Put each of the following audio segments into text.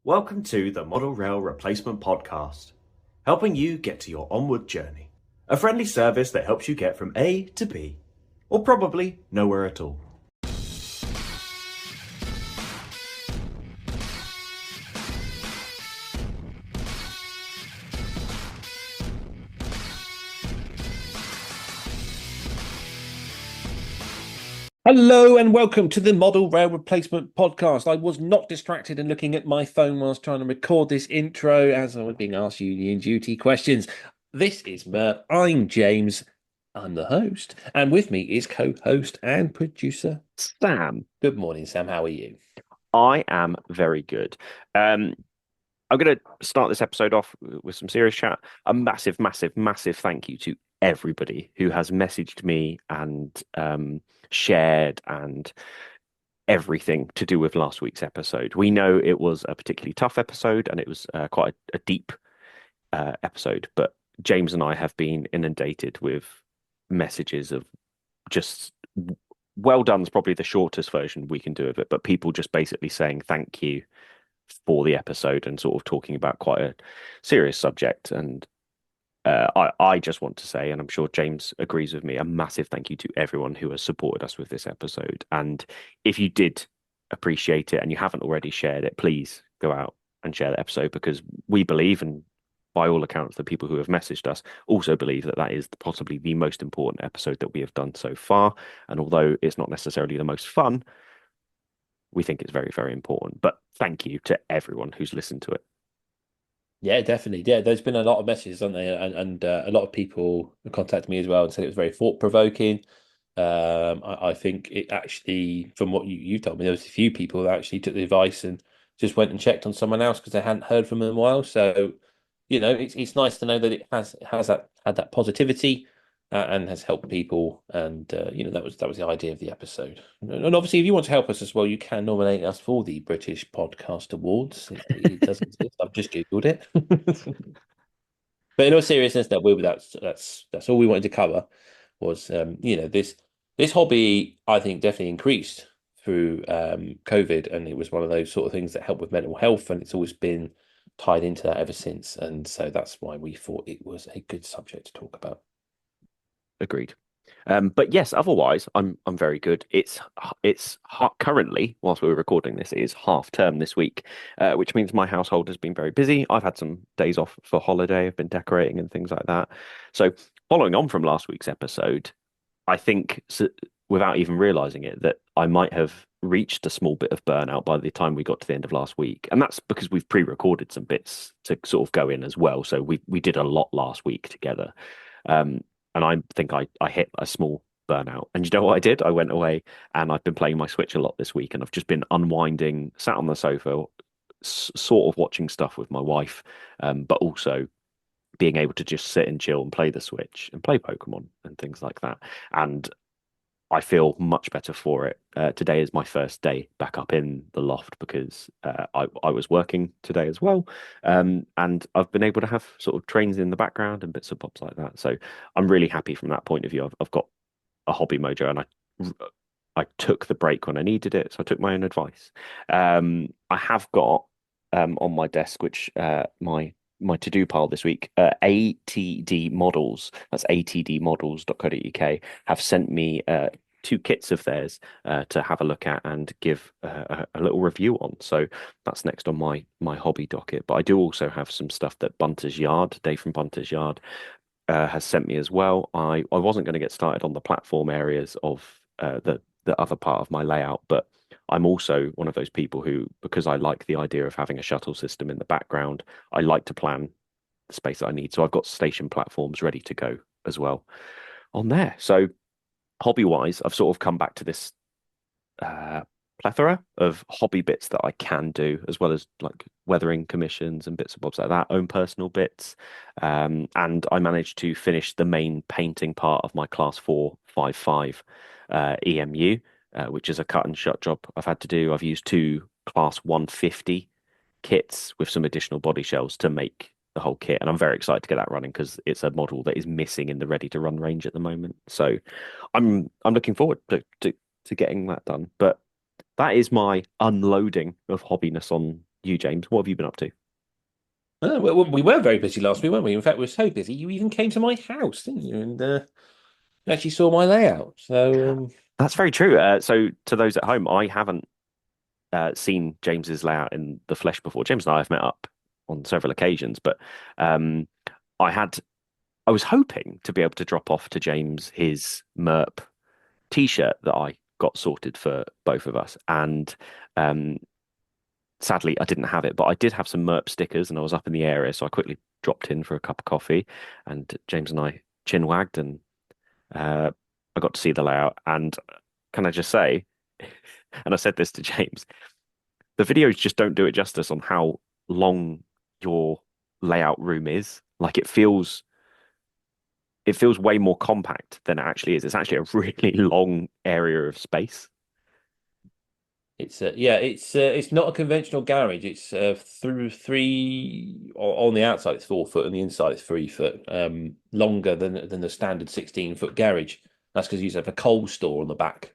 Welcome to the Model Rail Replacement Podcast, helping you get to your onward journey. A friendly service that helps you get from A to B, or probably nowhere at all. Hello and welcome to the Model Rail Replacement Podcast. I was not distracted and looking at my phone whilst trying to record this intro as I was being asked union duty questions. This is Mert. I'm James. I'm the host. And with me is co-host and producer Sam. Good morning, Sam. How are you? I am very good. I'm going to start this episode off with some serious chat. A massive, massive, massive thank you to everybody who has messaged me and shared and everything to do with last week's episode. We know it was a particularly tough episode and it was quite a deep episode, but James and I have been inundated with messages of just well done is probably the shortest version we can do of it, but people just basically saying thank you for the episode and sort of talking about quite a serious subject. And I just want to say, and I'm sure James agrees with me, a massive thank you to everyone who has supported us with this episode. And if you did appreciate it and you haven't already shared it, please go out and share the episode because we believe, and by all accounts, the people who have messaged us also believe that that is possibly the most important episode that we have done so far. And although it's not necessarily the most fun, we think it's very, very important. But thank you to everyone who's listened to it. Yeah, definitely. Yeah, there's been a lot of messages, haven't there? And a lot of people contacted me as well and said it was very thought-provoking. I think it actually, from what you told me, there was a few people that actually took the advice and just went and checked on someone else because they hadn't heard from them in a while. So, it's nice to know that it has had that positivity and has helped people. And that was the idea of the episode. And obviously, if you want to help us as well, you can nominate us for the British Podcast Awards. It does exist. I've just googled it. But in all seriousness, that's all we wanted to cover was this hobby I think definitely increased through COVID, and it was one of those sort of things that help with mental health, and it's always been tied into that ever since, and so that's why we thought it was a good subject to talk about. Agreed. But yes, otherwise, I'm very good. Currently, whilst we were recording this, it is half term this week, which means my household has been very busy. I've had some days off for holiday. I've been decorating and things like that. So, following on from last week's episode, I think without even realizing it, that I might have reached a small bit of burnout by the time we got to the end of last week, and that's because we've pre-recorded some bits to sort of go in as well. So we did a lot last week together. Um, and I think I hit a small burnout. And you know what I did? I went away and I've been playing my Switch a lot this week, and I've just been unwinding, sat on the sofa, sort of watching stuff with my wife, but also being able to just sit and chill and play the Switch and play Pokemon and things like that. And I feel much better for it. Today is my first day back up in the loft because I was working today as well, and I've been able to have sort of trains in the background and bits and bobs like that. So I'm really happy from that point of view. I've got a hobby mojo, and I took the break when I needed it, so I took my own advice. I have got on my desk, which my to-do pile this week, ATD Models, that's atdmodels.co.uk, have sent me two kits of theirs to have a look at and give a little review on. So that's next on my hobby docket. But I do also have some stuff that Bunter's Yard, Dave from Bunter's Yard, has sent me as well. I wasn't going to get started on the platform areas of the other part of my layout, but I'm also one of those people who, because I like the idea of having a shuttle system in the background, I like to plan the space that I need. So I've got station platforms ready to go as well on there. So hobby wise, I've sort of come back to this uh, plethora of hobby bits that I can do, as well as like weathering commissions and bits and bobs like that, own personal bits. And I managed to finish the main painting part of my class 455 EMU, which is a cut and shut job I've had to do. I've used two class 150 kits with some additional body shells to make the whole kit, and I'm very excited to get that running because it's a model that is missing in the ready to run range at the moment. So I'm looking forward to getting that done. But that is my unloading of hobbiness on you, James? What have you been up to? We were very busy last week, weren't we? In fact, we were so busy you even came to my house, didn't you? And actually saw my layout. So That's very true. So to those at home, I haven't seen James's layout in the flesh before. James and I have met up on several occasions, but um, I had I was hoping to be able to drop off to James his MERP t-shirt that I got sorted for both of us, and um, sadly I didn't have it, but I did have some MERP stickers, and I was up in the area, so I quickly dropped in for a cup of coffee, and James and I chin wagged, and uh, I got to see the layout. And can I just say, and I said this to James, the videos just don't do it justice on how long your layout room is. Like it feels way more compact than it actually is. It's actually a really long area of space. it's not a conventional garage. It's through three on the outside it's 4 foot and the inside it's 3 foot. Longer than the standard 16-foot garage. That's because you used to have a coal store on the back.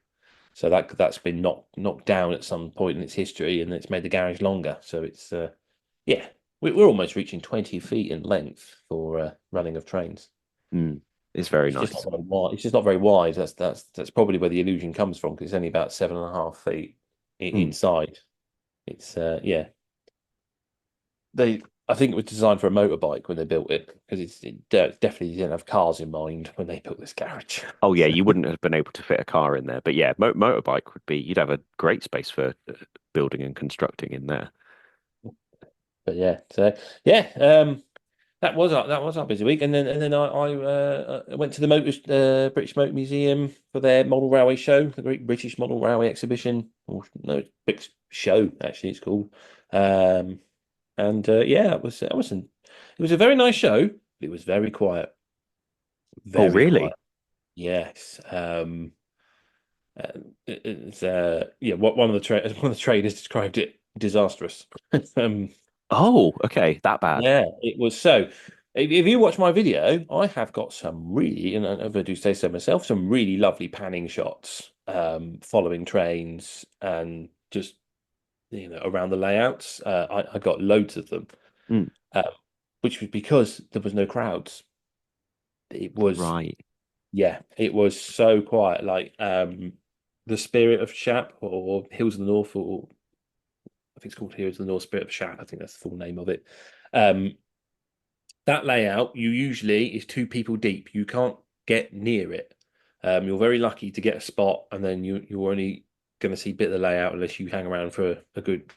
So that's been knocked down at some point in its history, and it's made the garage longer. So it's yeah, we're almost reaching 20 feet in length for running of trains. Mm, it's very It's just nice. not very wide. It's just not very wide. That's probably where the illusion comes from because it's only about 7.5 feet Mm. inside. It's yeah. I think it was designed for a motorbike when they built it because definitely didn't have cars in mind when they built this garage. Oh yeah, you wouldn't have been able to fit a car in there, but yeah, motorbike would be. You'd have a great space for building and constructing in there. But yeah, so yeah, that was our busy week, and then I went to the British Motor Museum for their model railway show, the Great British Model Railway Exhibition. Or no, big show actually, it's called. Um, and yeah, it was a very nice show. It was very quiet, Oh very quiet. really? Yes. It's yeah. What one of the one of the traders described it disastrous. Um, Oh, okay, that bad. Yeah, it was so. If you watch my video, I have got some really, and if I do say so myself, some really lovely panning shots, following trains and just around the layouts. I got loads of them, Mm, um, which was because there was no crowds. It was right. Yeah, it was so quiet. Like the Spirit of Shap or Hills of the North, or I think it's called Hills of the North Spirit of Shap. I think that's the full name of it. Um, that layout you usually is two people deep. You can't get near it. You're very lucky to get a spot, and then you're only going to see a bit of the layout unless you hang around for a good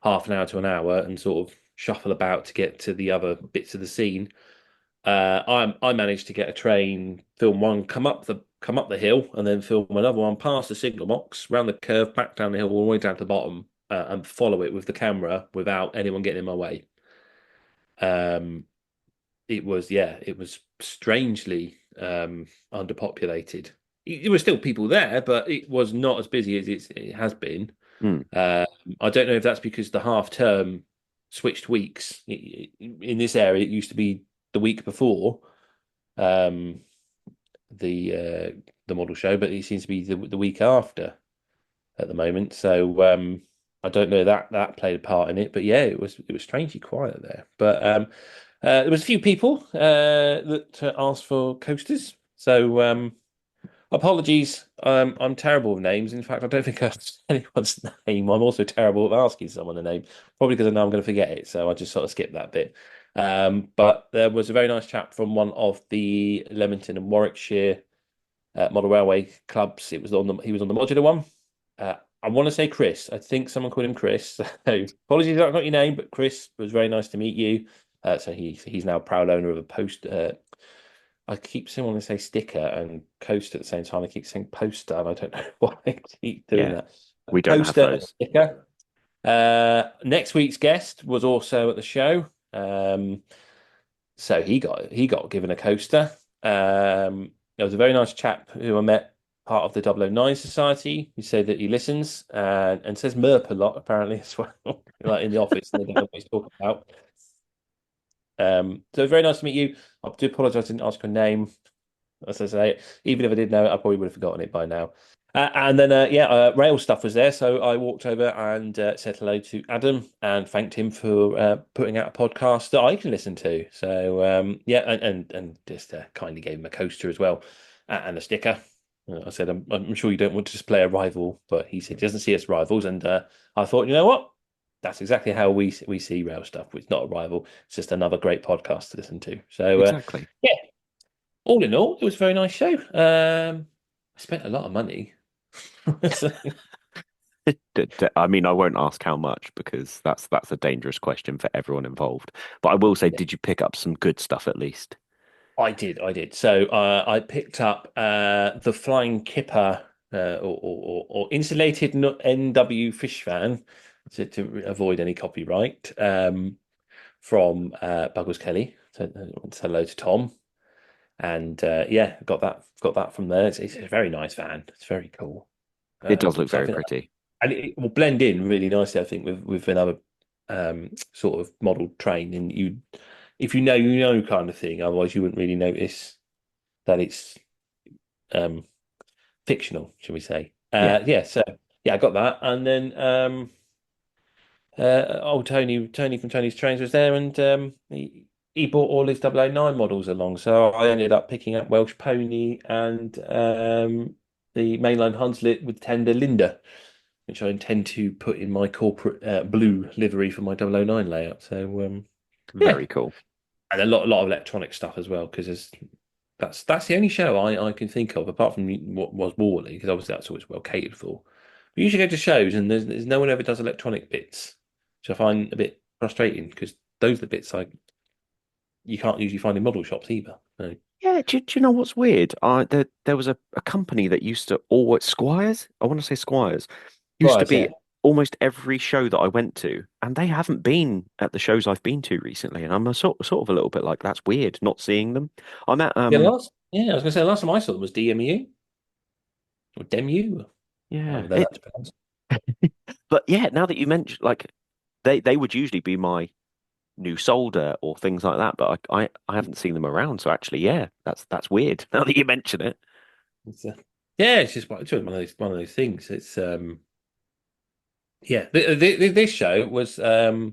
half an hour to an hour and sort of shuffle about to get to the other bits of the scene. I managed to get a train, film one, come up the hill, and then film another one past the signal box, round the curve, back down the hill, all the way down to the bottom, and follow it with the camera without anyone getting in my way. Um, it was strangely underpopulated. There were still people there, but it was not as busy as it has been. Mm, I don't know if that's because the half term switched weeks. In this area, it used to be the week before um, the model show, but it seems to be the week after at the moment. So I don't know that played a part in it, but yeah, it was strangely quiet there. But there was a few people that asked for coasters. So apologies, I'm terrible with names. In fact, I don't think I asked anyone's name. I'm also terrible at asking someone a name, probably because I know I'm going to forget it. So I just sort of skipped that bit. But there was a very nice chap from one of the Leamington and Warwickshire model railway clubs. He was on the modular one. I want to say Chris. I think someone called him Chris. So apologies, I don't got your name, but Chris, it was very nice to meet you. So he's now proud owner of a post. I keep saying want to say sticker and coaster at the same time. I keep saying poster, and I don't know why I keep doing yeah, that. A we don't have poster and those. sticker. Next week's guest was also at the show. So he got given a coaster. There was a very nice chap who I met, part of the 009 Society. He said that he listens and says MERP a lot apparently as well, like in the office, and they don't know what he's talking about. So very nice to meet you. I do apologise I didn't ask your name. As I say, even if I did know it, I probably would have forgotten it by now. And then, rail stuff was there. So I walked over and said hello to Adam and thanked him for putting out a podcast that I can listen to. So, and just kindly gave him a coaster as well and a sticker. I said, I'm sure you don't want to display a rival, but he said he doesn't see us rivals. And I thought, you know what? That's exactly how we see rail stuff. It's not a rival. It's just another great podcast to listen to. So, Exactly. yeah, all in all, it was a very nice show. I spent a lot of money. So, I mean, I won't ask how much because that's a dangerous question for everyone involved. But I will say, did you pick up some good stuff at least? I did. So I picked up the Flying Kipper or insulated NW fish fan to avoid any copyright from Buggleskelly. So say hello to Tom, and got that from there. It's a very nice van. It's very cool. It does look So I very think pretty. and it will blend in really nicely, I think, with another sort of model train. And if you know, kind of thing. Otherwise, you wouldn't really notice that it's um, fictional, shall we say? Yeah, So yeah, I got that, and then old Tony from Tony's Trains was there, and he bought all his 009 models along. So I ended up picking up Welsh Pony and the mainline Hunslet with tender Linda, which I intend to put in my corporate blue livery for my 009 layout. So yeah, very cool. and a lot of electronic stuff as well because that's the only show I can think of apart from what was Warley because obviously that's always well catered for. We usually go to shows and there's no one ever does electronic bits, which I find a bit frustrating because those are the bits you can't usually find in model shops either. So, Yeah, do you know what's weird? There was a company that used to always Squires. I want to say Squires used to right, be yeah. almost every show that I went to, and they haven't been at the shows I've been to recently. And I'm sort of a little bit like that's weird not seeing them. I'm at I was gonna say the last time I saw them was DMU or DEMU, yeah, however they're that pronounced. but yeah, now that you mention like they would usually be my new solder or things like that, but I haven't seen them around. So actually, yeah, that's weird. Now that you mention it, It's, yeah, it's just it's one of those things. It's yeah. This show was it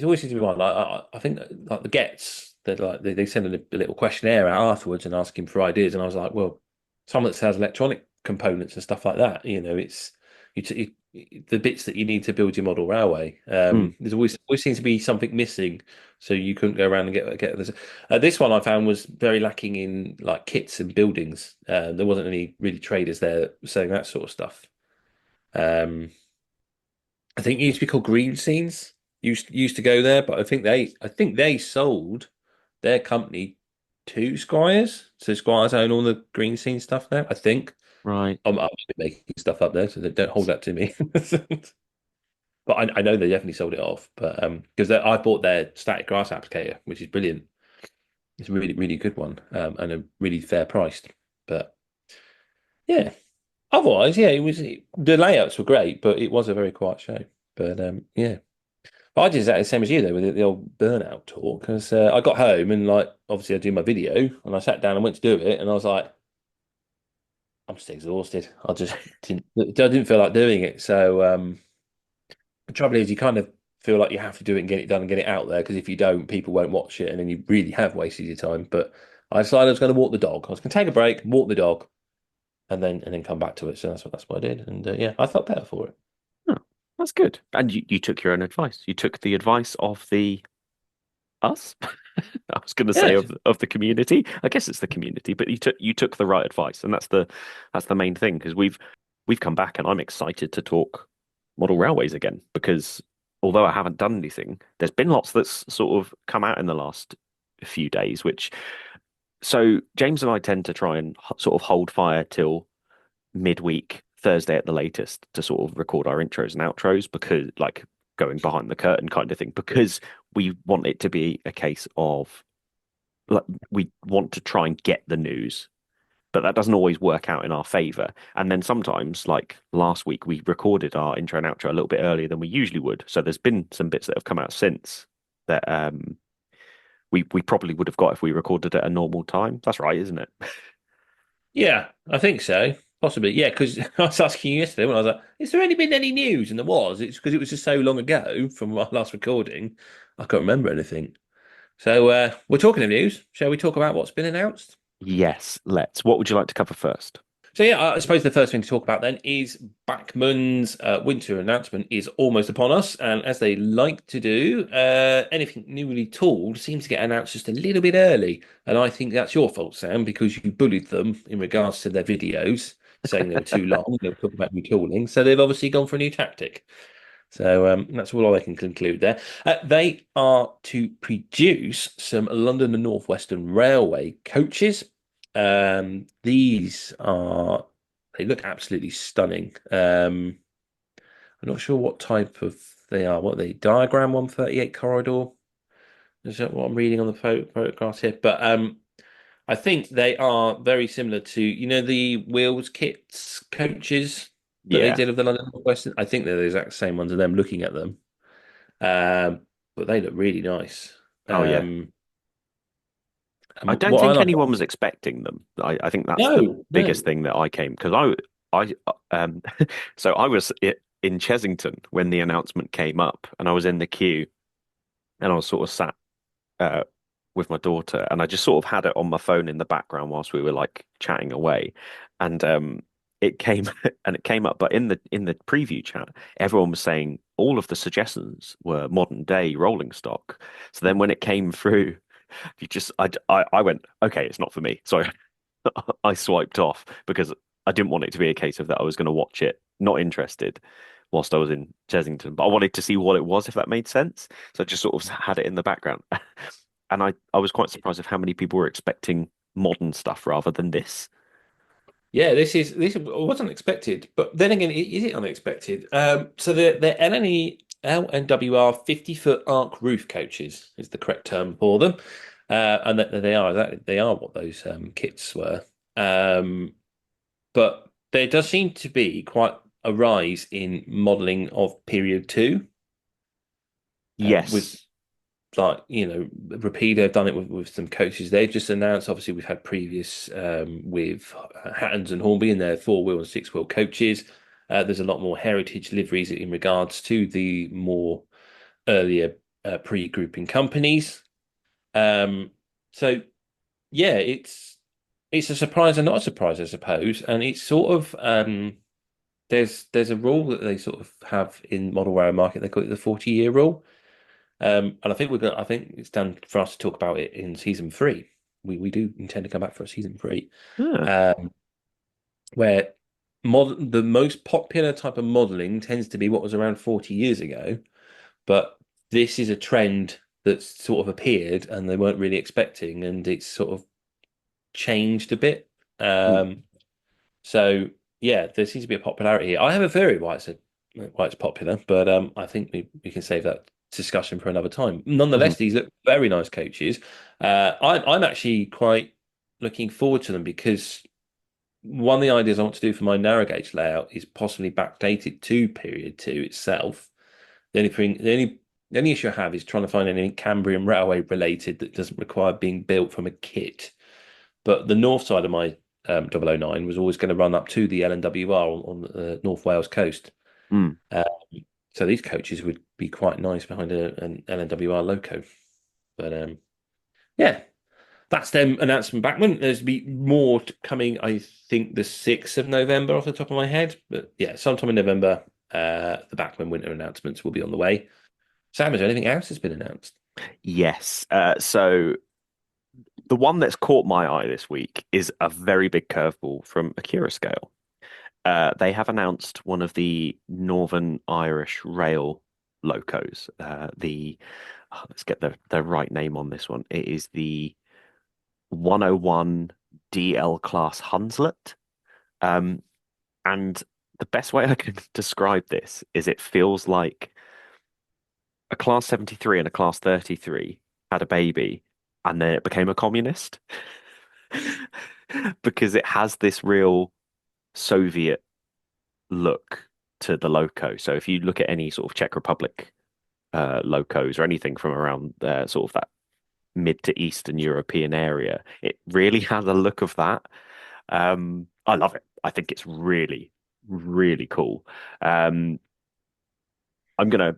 always seems to be one. Like I think like the gets that like they send a little questionnaire out afterwards and asking for ideas, and I was like, well, some that has electronic components and stuff like that. You know, it's the bits that you need to build your model railway. mm, There's always seems to be something missing, so you couldn't go around and get this. This one I found was very lacking in like kits and buildings. There wasn't any really traders there selling that sort of stuff. Um, I think it used to be called Green Scenes. Used to go there, but I think they sold their company to Squires. So Squires own all the Green Scene stuff now. I think right. I'm making stuff up there, so don't hold that to me. But I know they definitely sold it off. But because I bought their static grass applicator, which is brilliant. It's a really really good one and a really fair priced. But yeah, otherwise, yeah, the layouts were great, but it was a very quiet show. But yeah. I did exactly the same as you though with the old burnout talk because I got home and like obviously I do my video and I sat down and went to do it and I was like I'm just exhausted. I didn't feel like doing it. So the trouble is you kind of feel like you have to do it and get it done and get it out there because if you don't, people won't watch it and then you really have wasted your time. But I decided I was going to walk the dog. I was going to take a break, walk the dog, and then come back to it. So that's what I did, and yeah, I felt better for it. Oh, that's good. And you took your own advice. You took the advice of the us. I was going to Yeah, say of the community. I guess it's the community, but you took the right advice, and that's the main thing because we've come back, and I'm excited to talk model railways again because although I haven't done anything, there's been lots that's sort of come out in the last few days. Which so James and I tend to try and sort of hold fire till midweek, Thursday at the latest, to sort of record our intros and outros because, like, going behind the curtain kind of thing, because we want it to be a case of like we want to try and get the news, but that doesn't always work out in our favor. And then sometimes, like last week, we recorded our intro and outro a little bit earlier than we usually would. So there's been some bits that have come out since that we probably would have got if we recorded at a normal time. That's right, isn't it? Yeah, I think so. Possibly. Yeah, because I was asking you yesterday when I was like, "Has there only been any news?" And there was. It's because it was just so long ago from our last recording. I can't remember anything. So we're talking of news. Shall we talk about what's been announced? Yes, let's. What would you like to cover first? So yeah, I suppose the first thing to talk about then is Bachmann's winter announcement is almost upon us, and as they like to do, anything newly tooled seems to get announced just a little bit early, and I think that's your fault, Sam, because you bullied them in regards to their videos, saying they were too long. They were talking about new tooling, so they've obviously gone for a new tactic. So that's all I can conclude there. They are to produce some London and North Western Railway coaches. These are, they look absolutely stunning. I'm not sure what type of they are. What are they? Diagram 138 corridor? Is that what I'm reading on the photographs here? But I think they are very similar to, the wheels kits coaches that they Yeah. did of the London North Western. I think they're the exact same ones of them looking at them. But they look really nice. Oh, yeah. I And don't what I think like, anyone was expecting them. I think that's the no, no, biggest thing that I came because so I was in Chesington when the announcement came up, and I was in the queue, and I was sort of sat uh, with my daughter, and I just sort of had it on my phone in the background whilst we were like chatting away, and it came and it came up, but in the preview chat, everyone was saying all of the suggestions were modern day rolling stock. So then when it came through, you just I went, okay, it's not for me. So I swiped off because I didn't want it to be a case of that I was going to watch it, not interested, whilst I was in Chesington. But I wanted to see what it was, if that made sense. So I just sort of had it in the background. And I was quite surprised of how many people were expecting modern stuff rather than this. yeah, this wasn't expected, but then again, is it unexpected? So the LNWR 50-foot arc roof coaches is the correct term for them, and that they are what those kits were. Um, but there does seem to be quite a rise in modelling of period two, with Yes. like Rapido have done it with some coaches. They've just announced. Obviously, we've had previous with Hattons and Hornby in their four-wheel and six-wheel coaches. There's a lot more heritage liveries in regards to the more earlier pre-grouping companies. Um, so yeah, it's a surprise and not a surprise, I suppose. And it's sort of there's a rule that they sort of have in model rail market. They call it the 40-year rule. And I think I think it's done for us to talk about it in season three. We do intend to come back for a season three, Ah, um, where the most popular type of modeling tends to be what was around 40 years ago, but this is a trend that's sort of appeared and they weren't really expecting, and it's sort of changed a bit. mm, So yeah, there seems to be a popularity here. I have a theory why it's popular, but I think we can save that discussion for another time. mhm. Nonetheless, these look very nice coaches. I'm actually quite looking forward to them because one of the ideas I want to do for my narrow gauge layout is possibly backdated to period two itself. The only issue I have is trying to find anything Cambrian Railway related that doesn't require being built from a kit. But the north side of my 009 was always going to run up to the LNWR on the North Wales coast. Mm. Um, so these coaches would be quite nice behind an LNWR loco. But yeah, that's them announcement Bachmann. There's be more coming, I think, the 6th of November off the top of my head. But yeah, sometime in November, the Bachmann winter announcements will be on the way. Sam, is there anything else that's been announced? Yes. So the one that's caught my eye this week is a very big curveball from Akira Scale. They have announced one of the Northern Irish Rail locos. Let's get the right name on this one. It is the 101 DL class Hunslet. Um, and the best way I can describe this is it feels like a class 73 and a class 33 had a baby and then it became a communist because it has this real Soviet look to the loco. So if you look at any sort of Czech Republic locos or anything from around sort of that mid to Eastern European area, it really has a look of that. I love it. I think it's really, really cool. Um, I'm gonna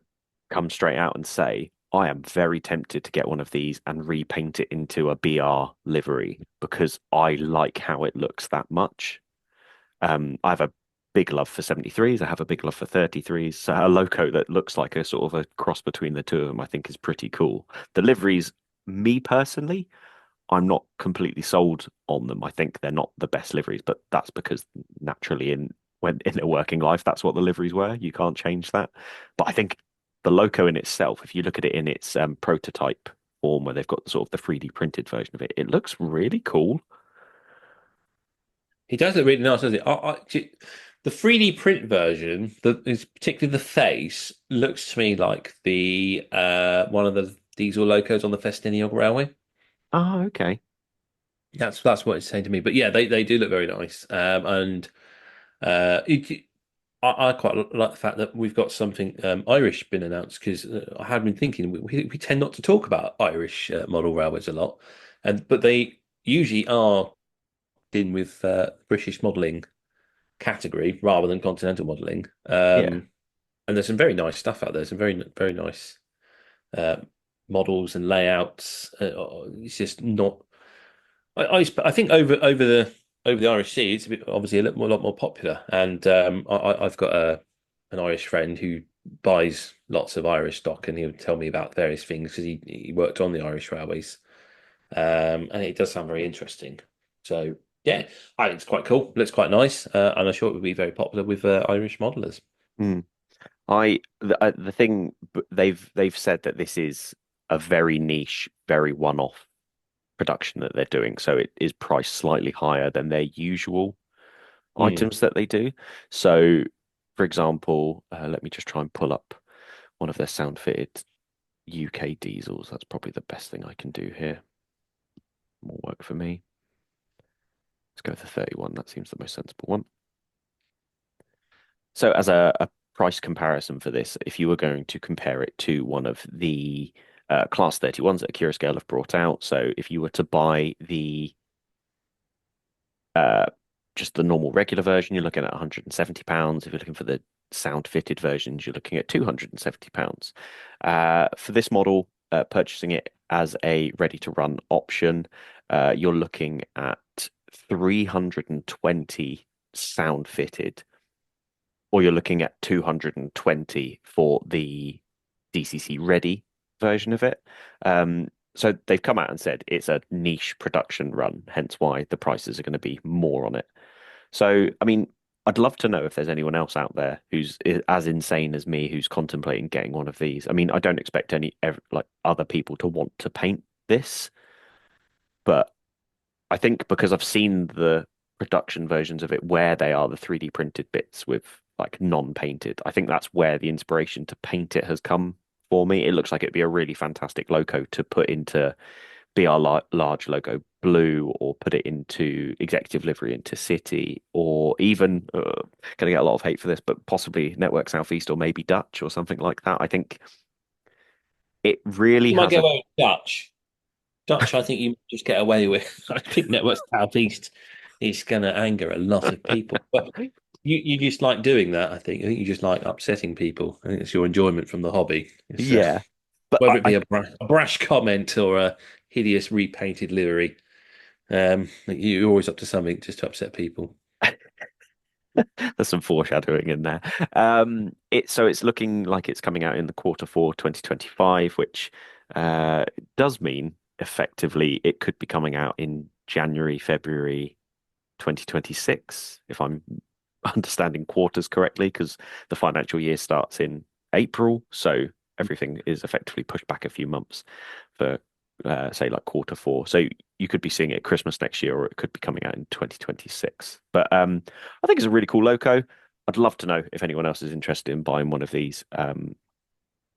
come straight out and say I am very tempted to get one of these and repaint it into a BR livery because I like how it looks that much. I have a big love for 73s. I have a big love for 33s. So a loco that looks like a sort of a cross between the two of them, I think is pretty cool. The liveries, me personally, I'm not completely sold on them. I think they're not the best liveries, but that's because naturally when in their working life, that's what the liveries were. You can't change that. But I think the loco in itself, if you look at it in its prototype form, where they've got sort of the 3D printed version of it, it looks really cool. He does look really nice, doesn't he? The 3D print version, is particularly the face, looks to me like the one of the diesel locos on the Festiniog Railway. Oh, okay. That's what it's saying to me. But yeah, they do look very nice. And I quite like the fact that we've got something Irish been announced because I had been thinking we tend not to talk about Irish model railways a lot, but they usually are in with British modelling category rather than continental modelling. Yeah. And there's some very nice stuff out there. Some very nice uh, models and layouts. It's just not. I think over the Irish Sea, it's obviously a lot more popular. And I've got an Irish friend who buys lots of Irish stock, and he would tell me about various things because he worked on the Irish railways, and it does sound very interesting. So yeah, I think it's quite cool. Looks quite nice, and I'm sure it would be very popular with Irish modelers. Mm. The thing they've said that this is a very niche, very one-off production that they're doing, so it is priced slightly higher than their usual Mm. items that they do. So, for example, let me just try and pull up one of their sound fitted UK diesels. That's probably the best thing I can do here. More work for me. Let's go with the 31. That seems the most sensible one. So, as a price comparison for this, if you were going to compare it to one of the Class 31s that Scale have brought out, so if you were to buy the uh, just the normal regular version, you're looking at £170. If you're looking for the sound fitted versions, you're looking at £270. For this model, purchasing it as a ready to run option, you're looking at 320 sound fitted, or you're looking at 220 for the DCC ready version of it. So they've come out and said it's a niche production run, hence why the prices are going to be more on it. So, I mean, I'd love to know if there's anyone else out there who's as insane as me who's contemplating getting one of these. I mean, I don't expect like other people to want to paint this, but I think because I've seen the production versions of it where they are the 3D printed bits with like non-painted, I think that's where the inspiration to paint it has come for me. It looks like it'd be a really fantastic loco to put into BR large logo blue, or put it into executive livery into city, or even gonna get a lot of hate for this, but possibly Network Southeast or maybe Dutch or something like that. I think it really You might has get a away with Dutch. Dutch, I think you might just get away with. I think Network Southeast is going to anger a lot of people. But you just like doing that, I think. I think you just like upsetting people. I think it's your enjoyment from the hobby. It's yeah. But whether it be a brash comment or a hideous repainted livery. You're always up to something just to upset people. there's some foreshadowing in there. It's looking like it's coming out in the quarter 4 2025, which does mean effectively it could be coming out in January, February 2026, if I'm understanding quarters correctly, because the financial year starts in April, so everything is effectively pushed back a few months for say like quarter 4. So you could be seeing it at Christmas next year, or it could be coming out in 2026. But I think it's a really cool loco. I'd love to know if anyone else is interested in buying one of these.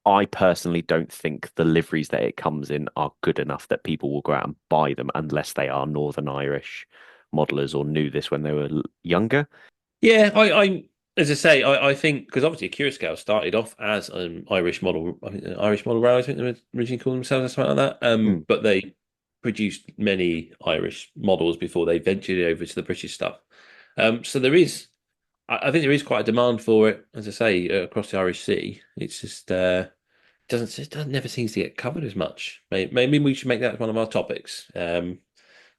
I personally don't think the liveries that it comes in are good enough that people will go out and buy them unless they are Northern Irish modelers or knew this when they were younger. Yeah, as I say, I think because obviously Scale started off as an Irish model, I think, Irish model railway, I think they were originally called themselves or something like that. Mm. But they produced many Irish models before they ventured over to the British stuff. So there is, I think there is quite a demand for it, as I say, across the Irish Sea. It's just doesn't never seems to get covered as much. Maybe we should make that one of our topics for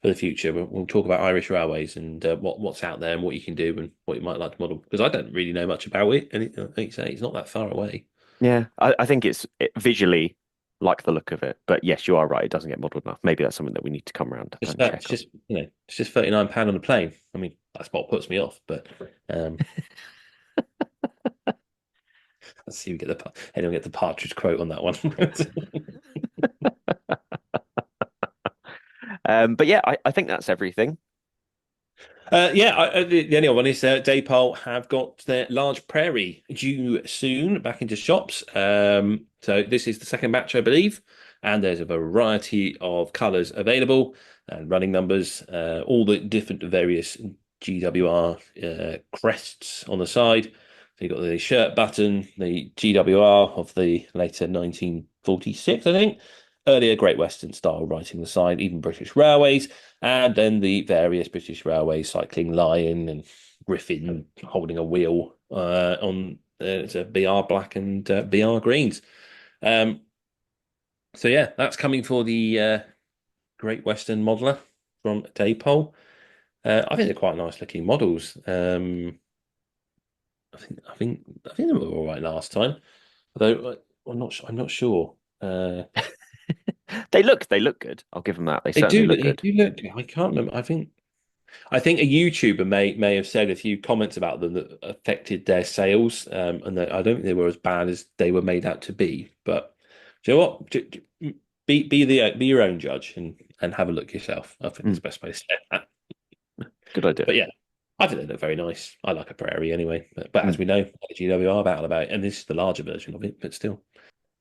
the future. We'll talk about Irish railways and what's out there and what you can do and what you might like to model. Because I don't really know much about it, and like you say, it's not that far away. Yeah, I think it's visually like the look of it. But yes, you are right. It doesn't get modelled enough. Maybe that's something that we need to come around and check It's on. just it's just £39 on the plane. I mean, that's what puts me off. But let's see, anyone get the Partridge quote on that one. But yeah, I think that's everything. The only other one is Daypole have got their large prairie due soon back into shops. So this is the second batch, I believe, and there's a variety of colours available and running numbers, all the different various GWR crests on the side. So you've got the shirt button, the GWR of the later 1946, I think. Earlier Great Western style writing the side, even British Railways, and then the various British Railways, Cycling Lion and Griffin holding a wheel on it's a BR black and BR greens. So yeah, that's coming for the Great Western modeler from Daypole. I think they're quite nice looking models. I think they were all right last time, although I'm not sure. They look good. I'll give them that. They certainly look They good. do look. I can't remember. I think a YouTuber may have said a few comments about them that affected their sales, and that I don't think they were as bad as they were made out to be. But do you know what? Be your own judge and have a look yourself. I think that's the best way to say that. Good idea. But yeah, I think they look very nice. I like a prairie anyway. But as we know, GWR about it, and this is the larger version of it, but still.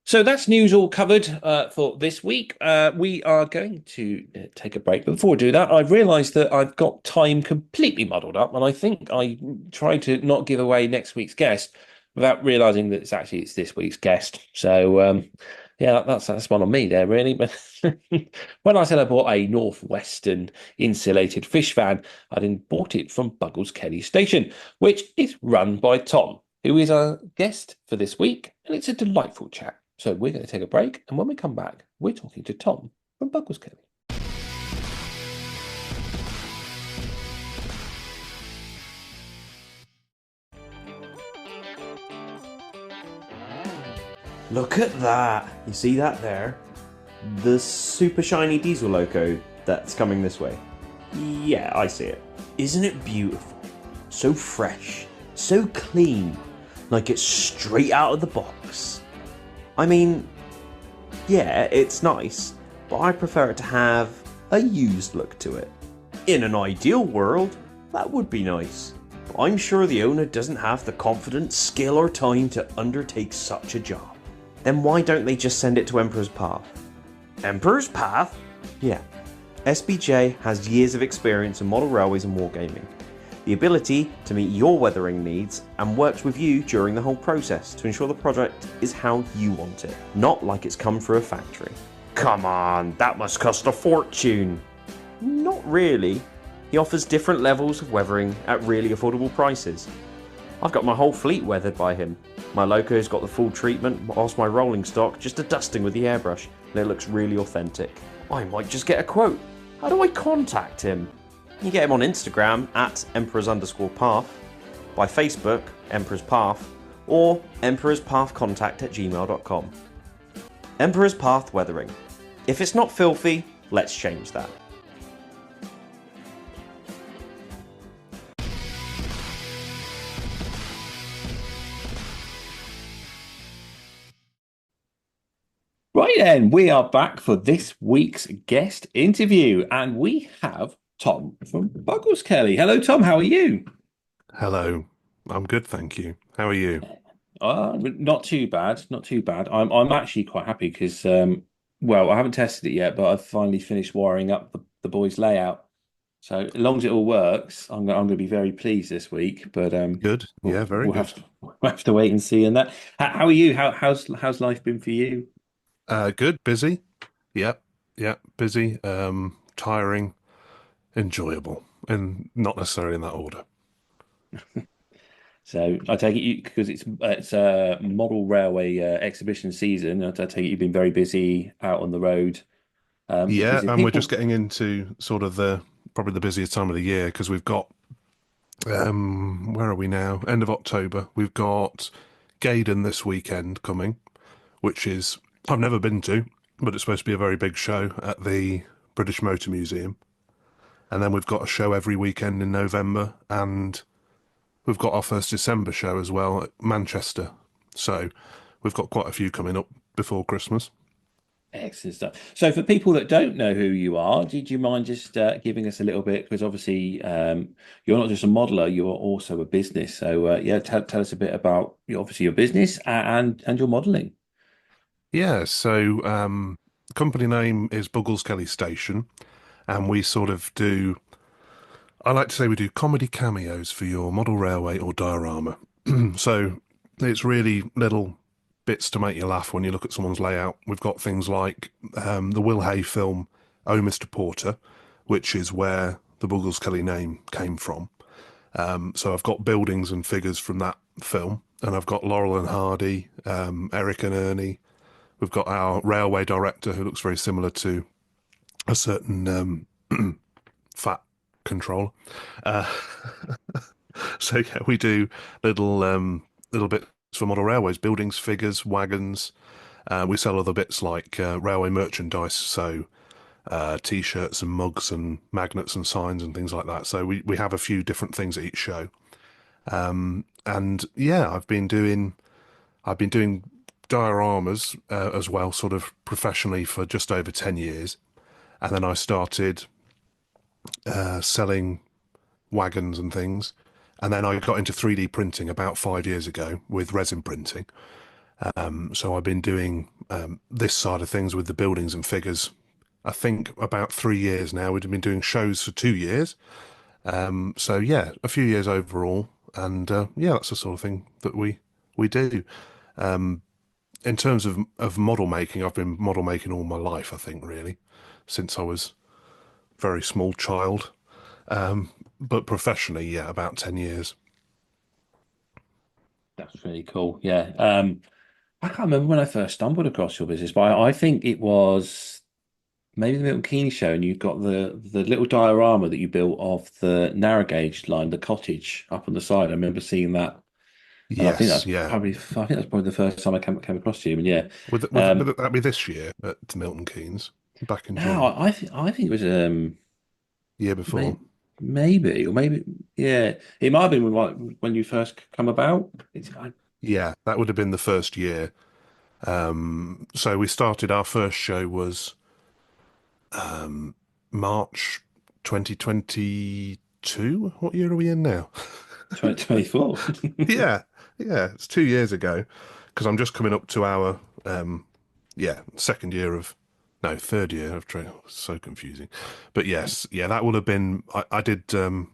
So that's news all covered for this week. We are going to take a break. But before we do that, I've realised that I've got time completely muddled up, and I think I tried to not give away next week's guest without realising that it's this week's guest. So yeah, that's one on me there, really. But when I said I bought a Northwestern insulated fish van, I then bought it from Buggleskelly Station, which is run by Tom, who is our guest for this week, and it's a delightful chat. So we're going to take a break, and when we come back, we're talking to Tom from Buggleskelly. Look at that! You see that there? The super shiny diesel loco that's coming this way. Yeah, I see it. Isn't it beautiful? So fresh, so clean, like it's straight out of the box. I mean, yeah, it's nice, but I prefer it to have a used look to it. In an ideal world, that would be nice, but I'm sure the owner doesn't have the confidence, skill or time to undertake such a job. Then why don't they just send it to Emperor's Path? Emperor's Path? Yeah. SBJ has years of experience in model railways and wargaming, the ability to meet your weathering needs, and works with you during the whole process to ensure the project is how you want it, not like it's come through a factory. Come on, that must cost a fortune. Not really. He offers different levels of weathering at really affordable prices. I've got my whole fleet weathered by him. My loco's got the full treatment, whilst my rolling stock just a dusting with the airbrush, and it looks really authentic. I might just get a quote. How do I contact him? You get him on Instagram at emperors_path, by Facebook, Emperor's Path, or emperorspathcontact@gmail.com. Emperor's Path Weathering. If it's not filthy, let's change that. Right then, we are back for this week's guest interview, and we have Tom from Buggleskelly. Hello, Tom. How are you? Hello. I'm good, thank you. How are you? Not too bad. Not too bad. I'm actually quite happy because, well, I haven't tested it yet, but I've finally finished wiring up the boys' layout. So as long as it all works, I'm going to be very pleased this week. But Good. Yeah, very good. we'll have to wait and see. And how are you? How's life been for you? Good. Busy. Yep. yeah, busy, tiring, enjoyable, and not necessarily in that order. So I take it you because it's a model railway exhibition season. I take it you've been very busy out on the road. Yeah, Because if and we're just people, getting into sort of the probably the busiest time of the year because we've got where are we now? End of October. We've got Gaydon this weekend coming, which is I've never been to, but it's supposed to be a very big show at the British Motor Museum. And then we've got a show every weekend in November, and we've got our first December show as well at Manchester. So we've got quite a few coming up before Christmas. excellent stuff. So for people that don't know who you are, did you mind just giving us a little bit? Because obviously, you're not just a modeler, you are also a business. So yeah, tell us a bit about obviously your business and your modeling. Yeah, so company name is Buggleskelly Station, and we sort of do, I like to say we do comedy cameos for your model railway or diorama. So it's really little bits to make you laugh when you look at someone's layout. We've got things like the Will Hay film Oh Mr. Porter, which is where the Buggleskelly name came from. So I've got buildings and figures from that film, and I've got Laurel and Hardy, Eric and Ernie. We've got our railway director who looks very similar to a certain fat controller. Uh, so yeah, we do little bits for model railways, buildings, figures, wagons. We sell other bits like railway merchandise, so t-shirts and mugs and magnets and signs and things like that. So we have a few different things at each show. And yeah, I've been doing dioramas as well, sort of professionally for just over 10 years. And then I started selling wagons and things. And then I got into 3D printing about 5 years ago with resin printing. So I've been doing this side of things with the buildings and figures. I think about 3 years now. We've been doing shows for 2 years. So yeah, a few years overall. And yeah, that's the sort of thing that we do. In terms of model making, I've been model making all my life, I think, really, since I was a very small child. But professionally, yeah, about 10 years. That's really cool. Yeah. I can't remember when I first stumbled across your business, but I think it was maybe the Milton Keynes show, and you've got the little diorama that you built of the narrow gauge line, the cottage up on the side. I remember seeing that, and Yes, yeah. I think that's probably the first time I came across you. And yeah, Would that be this year at Milton Keynes, back in now June, I think it was year before? may, maybe or maybe yeah, it might have been when you first come about. Yeah, that would have been the first year. So we started, our first show was March 2022. What year are we in now? 2024. Yeah, yeah, it's 2 years ago because I'm just coming up to our yeah, second year of no, third year of training. So confusing. But yes, yeah, that would have been I did a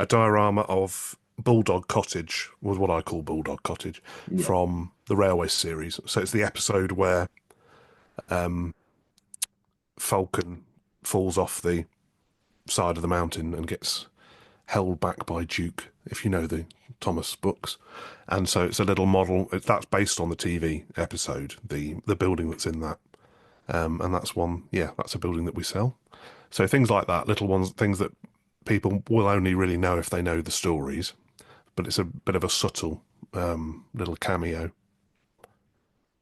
diorama of Bulldog Cottage, was what I call Bulldog Cottage, Yeah, from the Railway series. So it's the episode where Falcon falls off the side of the mountain and gets held back by Duke, if you know the Thomas books. And so it's a little model. That's based on the TV episode, the building that's in that. And that's one, yeah, that's a building that we sell. So things like that, little ones, things that people will only really know if they know the stories, but it's a bit of a subtle little cameo.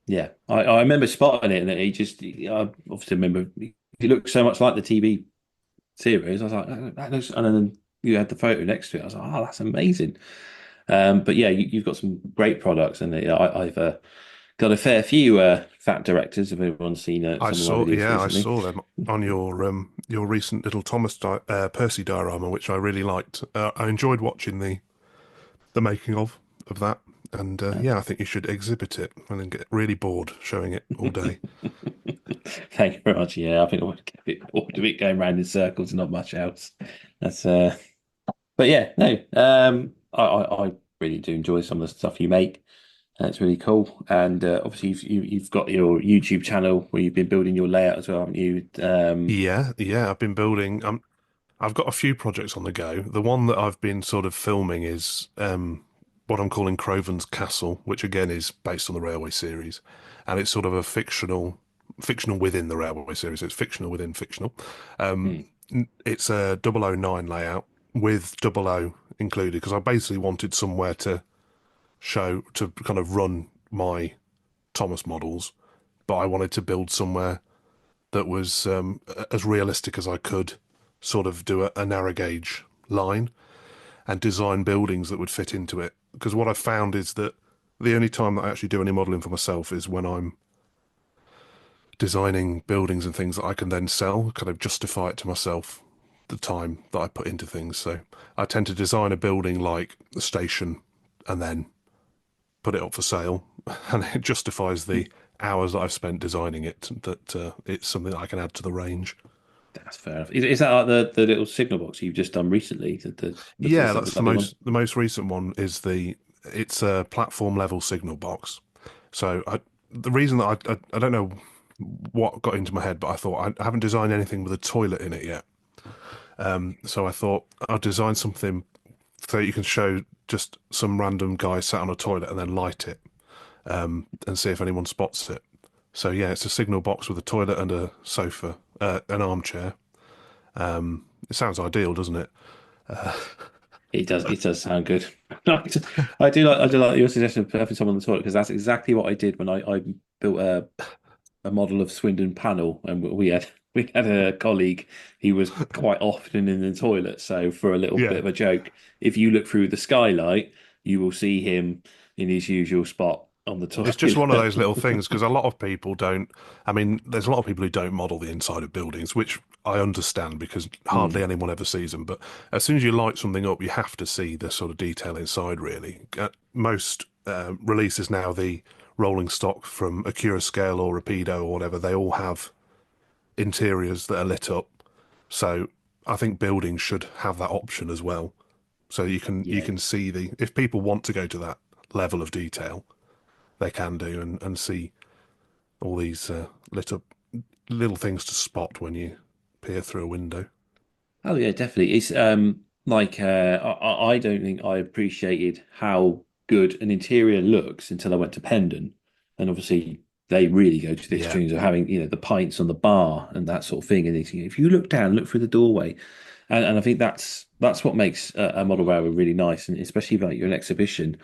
yeah. I remember spotting it, and I obviously remember he looked so much like the TV series. I was like, that looks, and then you had the photo next to it. I was like, oh, that's amazing. But yeah, you've got some great products, and I've got a fair few fat directors. If anyone's seen some of my videos I recently, saw them on your recent little Percy diorama, which I really liked. I enjoyed watching the making of that, and yeah, I think you should exhibit it and then get really bored showing it all day. thank you very much. Yeah, I think I would get a bit bored of it going round in circles and not much else. That's but yeah, no, I really do enjoy some of the stuff you make. That's really cool. And obviously, you've got your YouTube channel where you've been building your layout as well, haven't you? Yeah. I've been building. I've got a few projects on the go. The one that I've been sort of filming is what I'm calling Croven's Castle, which again is based on the Railway series, and it's sort of a fictional within the Railway series. It's fictional within fictional. Mm. It's a 009 layout with 00 included because I basically wanted somewhere to kind of run my Thomas models, but I wanted to build somewhere that was as realistic as I could, sort of do a narrow gauge line and design buildings that would fit into it. Because what I've found is that the only time that I actually do any modelling for myself is when I'm designing buildings and things that I can then sell, kind of justify it to myself, the time that I put into things. So I tend to design a building like the station and then put it up for sale, and it justifies the hours that I've spent designing it, that it's something that I can add to the range. That's fair enough. Is that like the little signal box you've just done recently? Yeah, Is that that's the one? the most recent one is it's a platform level signal box. So the reason that I don't know what got into my head, but I thought I haven't designed anything with a toilet in it yet. So I thought I'll design something so you can show just some random guy sat on a toilet and then light it, and see if anyone spots it. So yeah, it's a signal box with a toilet and a sofa, an armchair. It sounds ideal, doesn't it? It does. It does sound good. I do like your suggestion of having someone on the toilet because that's exactly what I did when I built a model of Swindon Panel, and we had a colleague. He was quite often in the toilet. So for a little bit Yeah, of a joke, if you look through the skylight, you will see him in his usual spot on the it's just one of those little toilet. things because a lot of people don't. I mean, there's a lot of people who don't model the inside of buildings, which I understand because hardly Mm, anyone ever sees them. But as soon as you light something up, you have to see the sort of detail inside, really. Most releases now, the rolling stock from Acura Scale or Rapido or whatever, they all have interiors that are lit up. So I think buildings should have that option as well. So you yeah. can see the if people want to go to that level of detail, they can do and see all these lit up little things to spot when you peer through a window. Oh yeah, definitely. It's like I don't think I appreciated how good an interior looks until I went to Pendon, and obviously they really go to the Yeah, extremes of having the pints on the bar and that sort of thing. And if you look down, look through the doorway, and I think that's what makes a model railway really nice, and especially like you're an exhibition.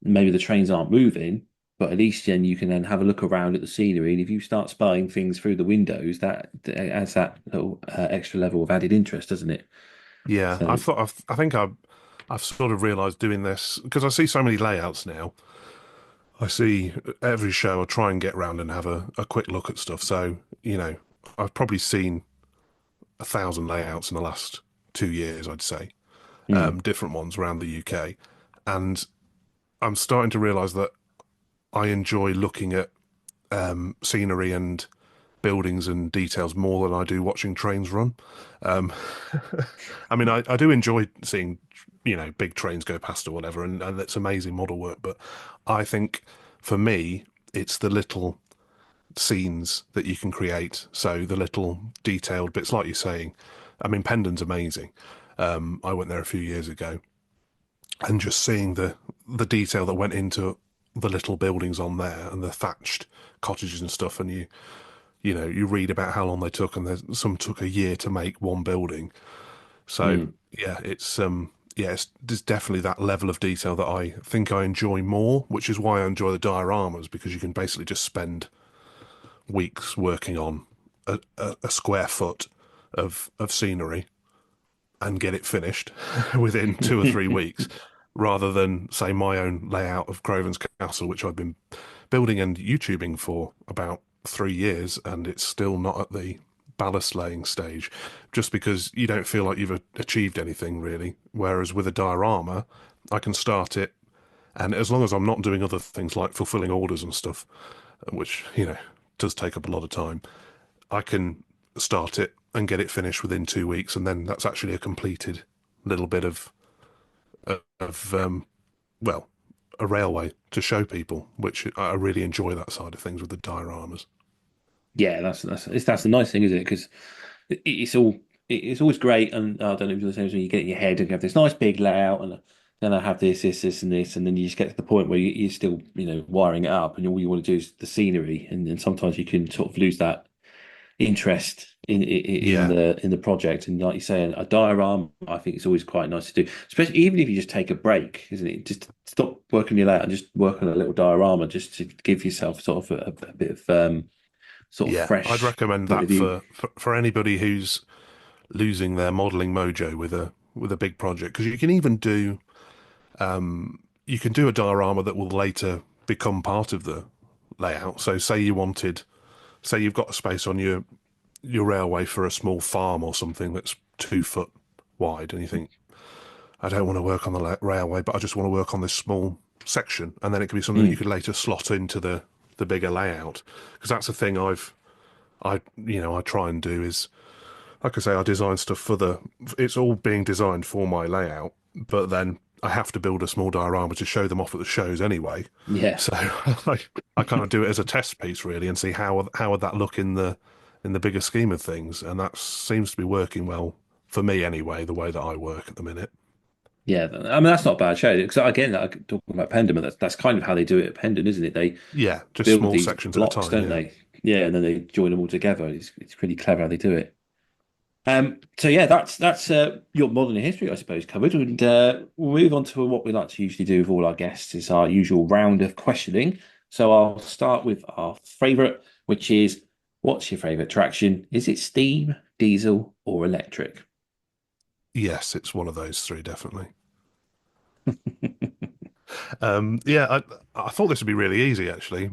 Maybe the trains aren't moving, but at least then you can then have a look around at the scenery. And if you start spying things through the windows, that adds that little extra level of added interest, doesn't it? yeah. So, I think I've sort of realised doing this because I see so many layouts now. I see every show I try and get round and have a quick look at stuff. So, I've probably seen 1,000 layouts in the last 2 years, I'd say, mm, different ones around the UK. And I'm starting to realise that I enjoy looking at scenery and buildings and details more than I do watching trains run. Um, I mean, I do enjoy seeing, big trains go past or whatever, and it's amazing model work. But I think for me, it's the little scenes that you can create. So the little detailed bits, like you're saying. I mean, Pendon's amazing. I went there a few years ago, and just seeing the detail that went into the little buildings on there and the thatched cottages and stuff, and you read about how long they took, and there's some took a year to make one building. So mm. yeah, there's definitely that level of detail that I think I enjoy more, which is why I enjoy the dioramas because you can basically just spend weeks working on a square foot of scenery and get it finished within 2 or 3 weeks, rather than say my own layout of Croven's Castle, which I've been building and YouTubing for about 3 years, and it's still not at the ballast laying stage, just because you don't feel like you've achieved anything really. Whereas with a diorama, I can start it, and as long as I'm not doing other things like fulfilling orders and stuff, which does take up a lot of time, I can start it and get it finished within 2 weeks, and then that's actually a completed little bit of well, a railway to show people, which I really enjoy that side of things with the dioramas. Yeah, that's the nice thing, isn't it? Because it's all it's always great, and I don't know if you're the same as when you get in your head and you have this nice big layout, and then I have this, and this, and then you just get to the point where you're still, wiring it up, and all you want to do is the scenery, and then sometimes you can sort of lose that interest in Yeah, the project. And like you say, a diorama, I think it's always quite nice to do, especially even if you just take a break, isn't it? Just stop working your layout and just work on a little diorama, just to give yourself sort of a bit of sort of yeah. I'd fresh recommend point that of view. for anybody who's losing their modeling mojo with a big project, because you can even do you can do a diorama that will later become part of the layout. So say you've got a space on your railway for a small farm or something that's 2 foot wide, and you think, I don't want to work on the railway, but I just want to work on this small section, and then it could be something that you Mm. could later slot into the bigger layout. Because that's the thing I try and do is, like I say, I design stuff it's all being designed for my layout, but then I have to build a small diorama to show them off at the shows anyway. Yeah. So I kind of do it as a test piece really, and see how would that look in the bigger scheme of things, and that seems to be working well for me anyway, the way that I work at the minute. Yeah, I mean that's not a bad show. Because again, like, talking about Pendulum, that's kind of how they do it at Pendulum, isn't it? They Yeah, just build small these sections at a blocks, time. don't Yeah. they? Yeah, and then they join them all together. It's pretty clever how they do it. So yeah, that's your modern history, I suppose, covered, and we'll move on to what we like to usually do with all our guests is our usual round of questioning. So I'll start with our favourite, which is, what's your favourite traction? Is it steam, diesel, or electric? Yes, it's one of those three, definitely. Yeah, I thought this would be really easy actually.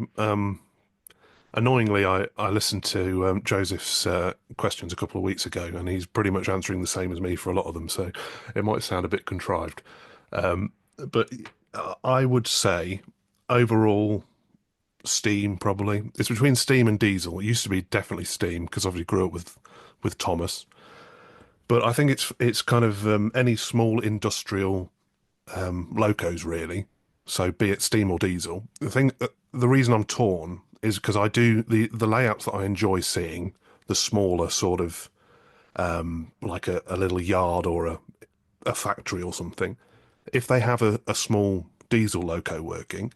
Annoyingly, I listened to Joseph's questions a couple of weeks ago, and he's pretty much answering the same as me for a lot of them, so it might sound a bit contrived. But I would say overall, steam probably. It's between steam and diesel. It used to be definitely steam because obviously grew up with Thomas. But I think it's kind of any small industrial locos really. So be it steam or diesel. The reason I'm torn is because I do the layouts that I enjoy seeing, the smaller sort of like a little yard or a factory or something. If they have a small diesel loco working,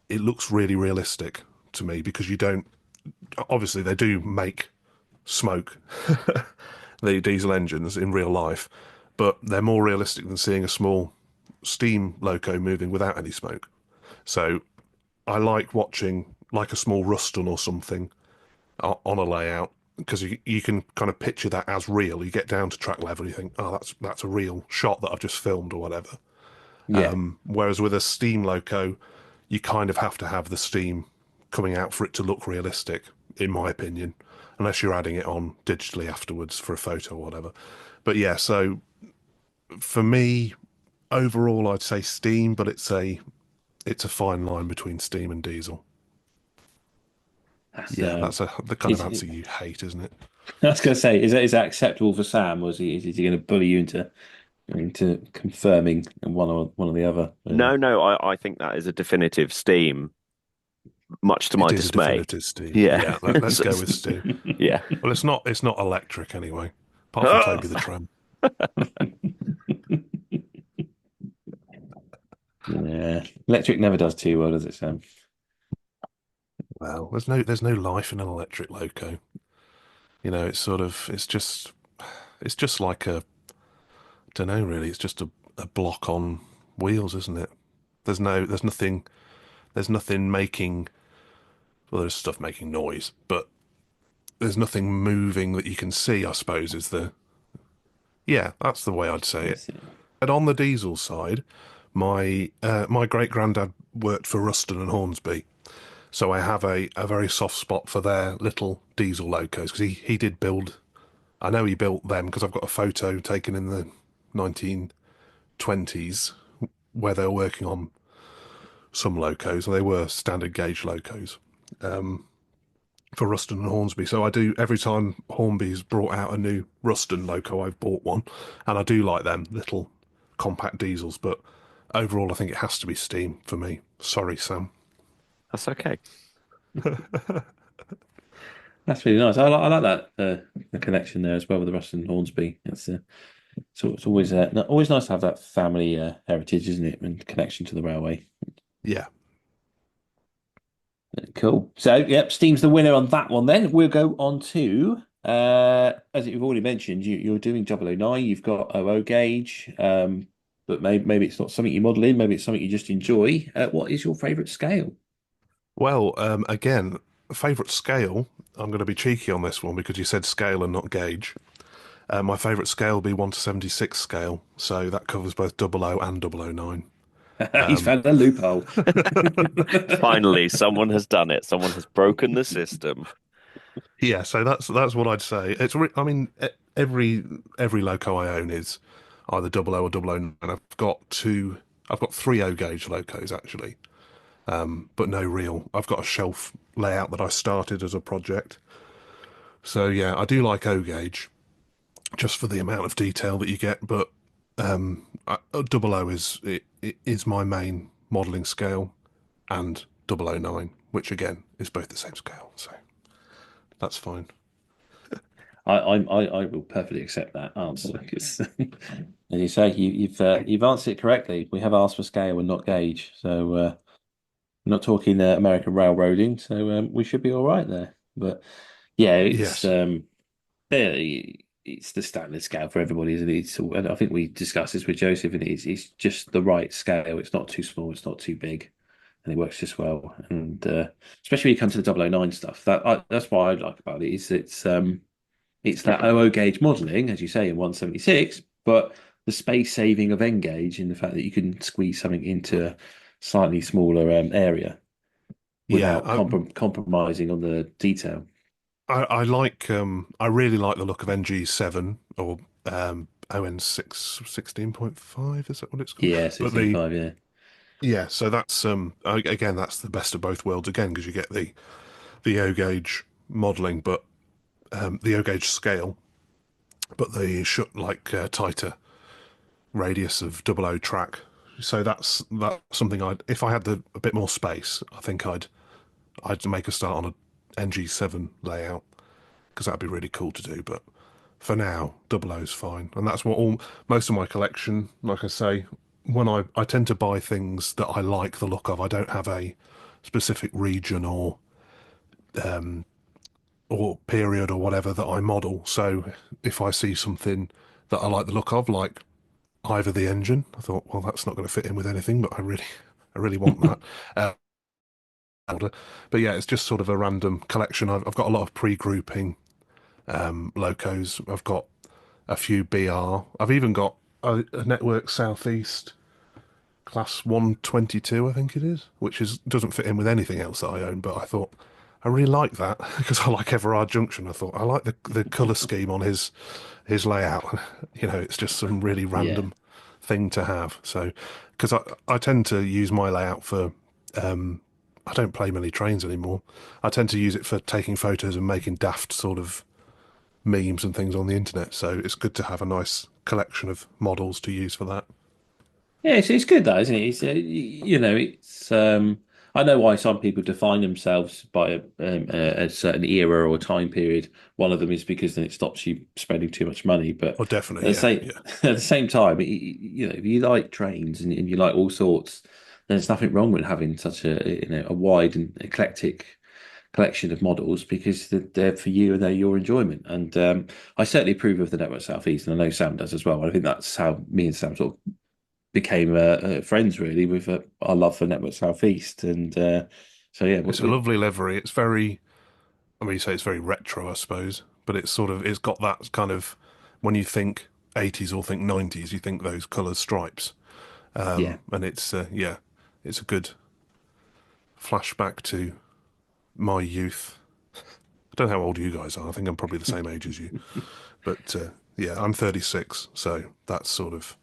it looks really realistic to me because you don't obviously they do make smoke the diesel engines in real life, but they're more realistic than seeing a small steam loco moving without any smoke. So I like watching like a small Ruston or something on a layout because you can kind of picture that as real. You get down to track level, you think, oh, that's a real shot that I've just filmed or whatever. Yeah, Whereas with a steam loco, you kind of have to have the steam coming out for it to look realistic, in my opinion, unless you're adding it on digitally afterwards for a photo or whatever. But yeah, so for me, overall, I'd say steam, but it's a fine line between steam and diesel. that's Yeah, that's the kind of is answer you hate, isn't it? I was going to say, is that acceptable for Sam, or is he going to bully you into confirming one or the other? No, no, I think that is a definitive steam, much to my It is a dismay. definitive steam. Yeah. Yeah, let's go with steam. Yeah. Well, it's not electric anyway, apart from Toby the Tram. Yeah, electric never does too well, does it, Sam? Well, there's no life in an electric loco. It's just like don't know really. It's just a block on wheels, isn't it? There's nothing making. Well, there's stuff making noise, but there's nothing moving that you can see. I suppose is the yeah. That's the way I'd say it. Yes, yeah. And on the diesel side, my great granddad worked for Ruston and Hornsby, so I have a very soft spot for their little diesel locos because he did build. I know he built them because I've got a photo taken in the 1920s where they were working on some locos, and they were standard gauge locos for Ruston and Hornsby. So I do every time Hornby's brought out a new Ruston loco, I've bought one, and I do like them little compact diesels. But overall, I think it has to be Steam for me. Sorry, Sam. That's okay. That's really nice. I like that the connection there as well with the Russell and Hornsby. It's always always nice to have that family heritage, isn't it, and connection to the railway. Yeah. Cool. So, yep, Steam's the winner on that one. Then we'll go on to as you've already mentioned, you're doing 009. You've got OO gauge, but maybe it's not something you model in. Maybe it's something you just enjoy. What is your favourite scale? Well, again, favourite scale. I'm going to be cheeky on this one because you said scale and not gauge. My favourite scale will be 1/76 scale, so that covers both 00 and 009. He's found a loophole. Finally, someone has done it. Someone has broken the system. Yeah, so that's what I'd say. I mean, every loco I own is either 00 or 009, and I've got three O gauge locos actually, but no real. I've got a shelf layout that I started as a project. So yeah, I do like O gauge just for the amount of detail that you get, but 00 it is my main modelling scale, and 009, which again is both the same scale, so that's fine. I will perfectly accept that answer because, as you say, you've answered it correctly. We have asked for scale and not gauge, so we're not talking American railroading, so we should be all right there. But yeah, Yes. it's the standard scale for everybody, isn't it? And I think we discussed this with Joseph, and it's just the right scale. It's not too small, it's not too big, and it works just well. And especially when you come to the 009 stuff, that's what I like about it. Is it's that OO gauge modelling, as you say, in 176, but the space saving of N gauge in the fact that you can squeeze something into a slightly smaller area Yeah, without compromising on the detail. I really like the look of NG7 or ON6 16.5, is that what it's called? Yeah, But the 65, yeah. yeah, so that's again that's the best of both worlds again because you get the O gauge modelling, but the O gauge scale, but the tighter radius of 00 track. So that's something if I had a bit more space, I think I'd make a start on a NG7 layout because that'd be really cool to do. But for now, 00 is fine, and that's what most of my collection. Like I say, when I tend to buy things that I like the look of. I don't have a specific region or period or whatever that I model. So if I see something that I like the look of, like Ivor the engine, I thought, well, that's not going to fit in with anything, but I really want that. But yeah, it's just sort of a random collection. I've got a lot of pre-grouping locos. I've got a few BR. I've even got a Network Southeast Class 122, I think it is, which doesn't fit in with anything else that I own. But I thought I really like that because I like Everard Junction. I thought I like the colour scheme on his layout. It's just some really Yeah. random thing to have. So because I tend to use my layout for I don't play many trains anymore. I tend to use it for taking photos and making daft sort of memes and things on the internet. So it's good to have a nice collection of models to use for that. Yeah, it's good though, isn't it? It's I know why some people define themselves by a certain era or time period. One of them is because then it stops you spending too much money. But Oh, at definitely, the yeah, same yeah. at the same time, if you like trains and you like all sorts, then there's nothing wrong with having such a wide and eclectic collection of models because they're for you and they're your enjoyment. And I certainly approve of the Network Southeast, and I know Sam does as well. I think that's how me and Sam sort of became friends really with our love for Network Southeast, and so yeah, It's a lovely livery. It's very, I mean, you say it's very retro, I suppose, but it's got that kind of, when you think 80s or think 90s, you think those colour stripes. yeah, And yeah, it's a good flashback to my youth. I don't know how old you guys are. I think I'm probably the same age as you. But yeah, I'm 36, so that's sort of.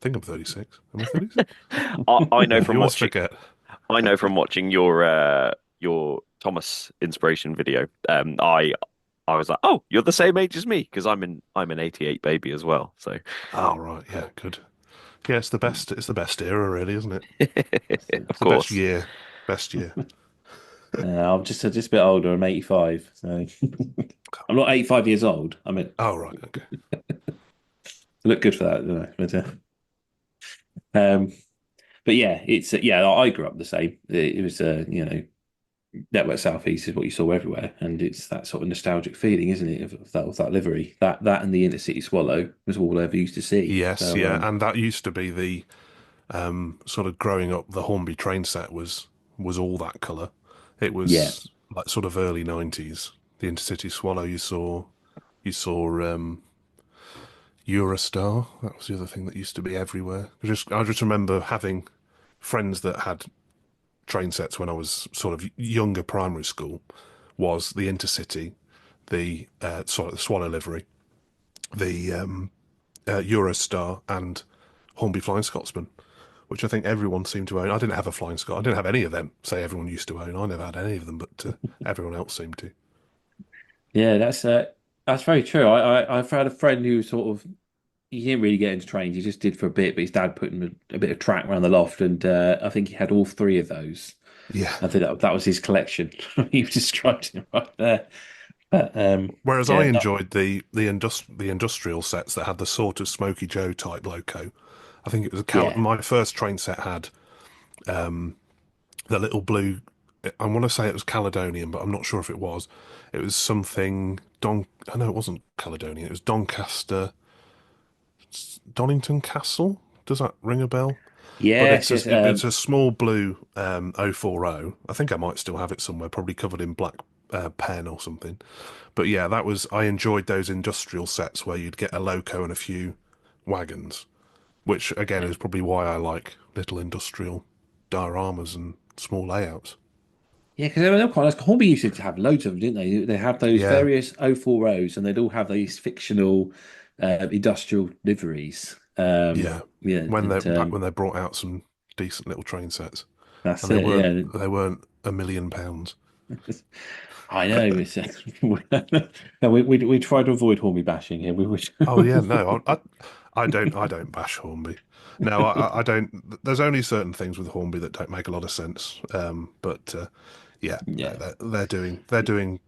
I think I'm 36. Am I 36? I know You from always watching. forget. I know from watching your Thomas inspiration video. I was like, oh, you're the same age as me because I'm an '88 baby as well. So Oh, right. Yeah, good. Yeah, it's the best. It's the best era, really, isn't it? Of It's the best course. year. Best year. I'm just a bit older. I'm 85, so I'm not 85 years old. I mean, Oh, right. Okay. I look good for that, don't I? Um, but yeah, it's yeah. I grew up the same. It was Network Southeast is what you saw everywhere, and it's that sort of nostalgic feeling, isn't it, of that livery? That and the Intercity Swallow was all I ever used to see. Yes, So yeah, and that used to be the sort of growing up. The Hornby train set was all that colour. It yeah, was like sort of early '90s. The Intercity Swallow you saw Eurostar. That was the other thing that used to be everywhere. I just remember having friends that had train sets when I was sort of younger primary school. Was the Intercity, the sort of the Swallow livery, the Eurostar, and Hornby Flying Scotsman, which I think everyone seemed to own. I didn't have a Flying Scot. I didn't have any of them. Say everyone used to own. I never had any of them, but everyone else seemed to. yeah. That's very true. I've had a friend who sort of he didn't really get into trains. He just did for a bit, but his dad put him a bit of track around the loft, and I think he had all three of those. Yeah. I think that was his collection. He was described it right there. But Whereas I yeah, enjoyed the industrial sets that had the sort of Smoky Joe type loco. I think it was yeah, my first train set had the little blue. I want to say it was Caledonian, but I'm not sure if it was. It was something Don. I know it wasn't Caledonian. It was Doncaster, Donington Castle. Does that ring a bell? But yes, yes. it's a small blue 040. I think I might still have it somewhere, probably covered in black pen or something. But yeah, I enjoyed those industrial sets where you'd get a loco and a few wagons, which again is probably why I like little industrial dioramas and small layouts. Yeah, because they were quite nice. Hornby used to have loads of them, didn't they? They have those Yeah, various 040s, and they'd all have these fictional industrial liveries. yeah. Yeah, When they and back when they brought out some decent little train sets, that's and they it. weren't Yeah, they weren't £1 million. I know. It's, no, we try to avoid Hornby bashing here. We would. Oh yeah, no, I don't bash Hornby. No, I don't. There's only certain things with Hornby that don't make a lot of sense. But yeah, no, Yeah, they're doing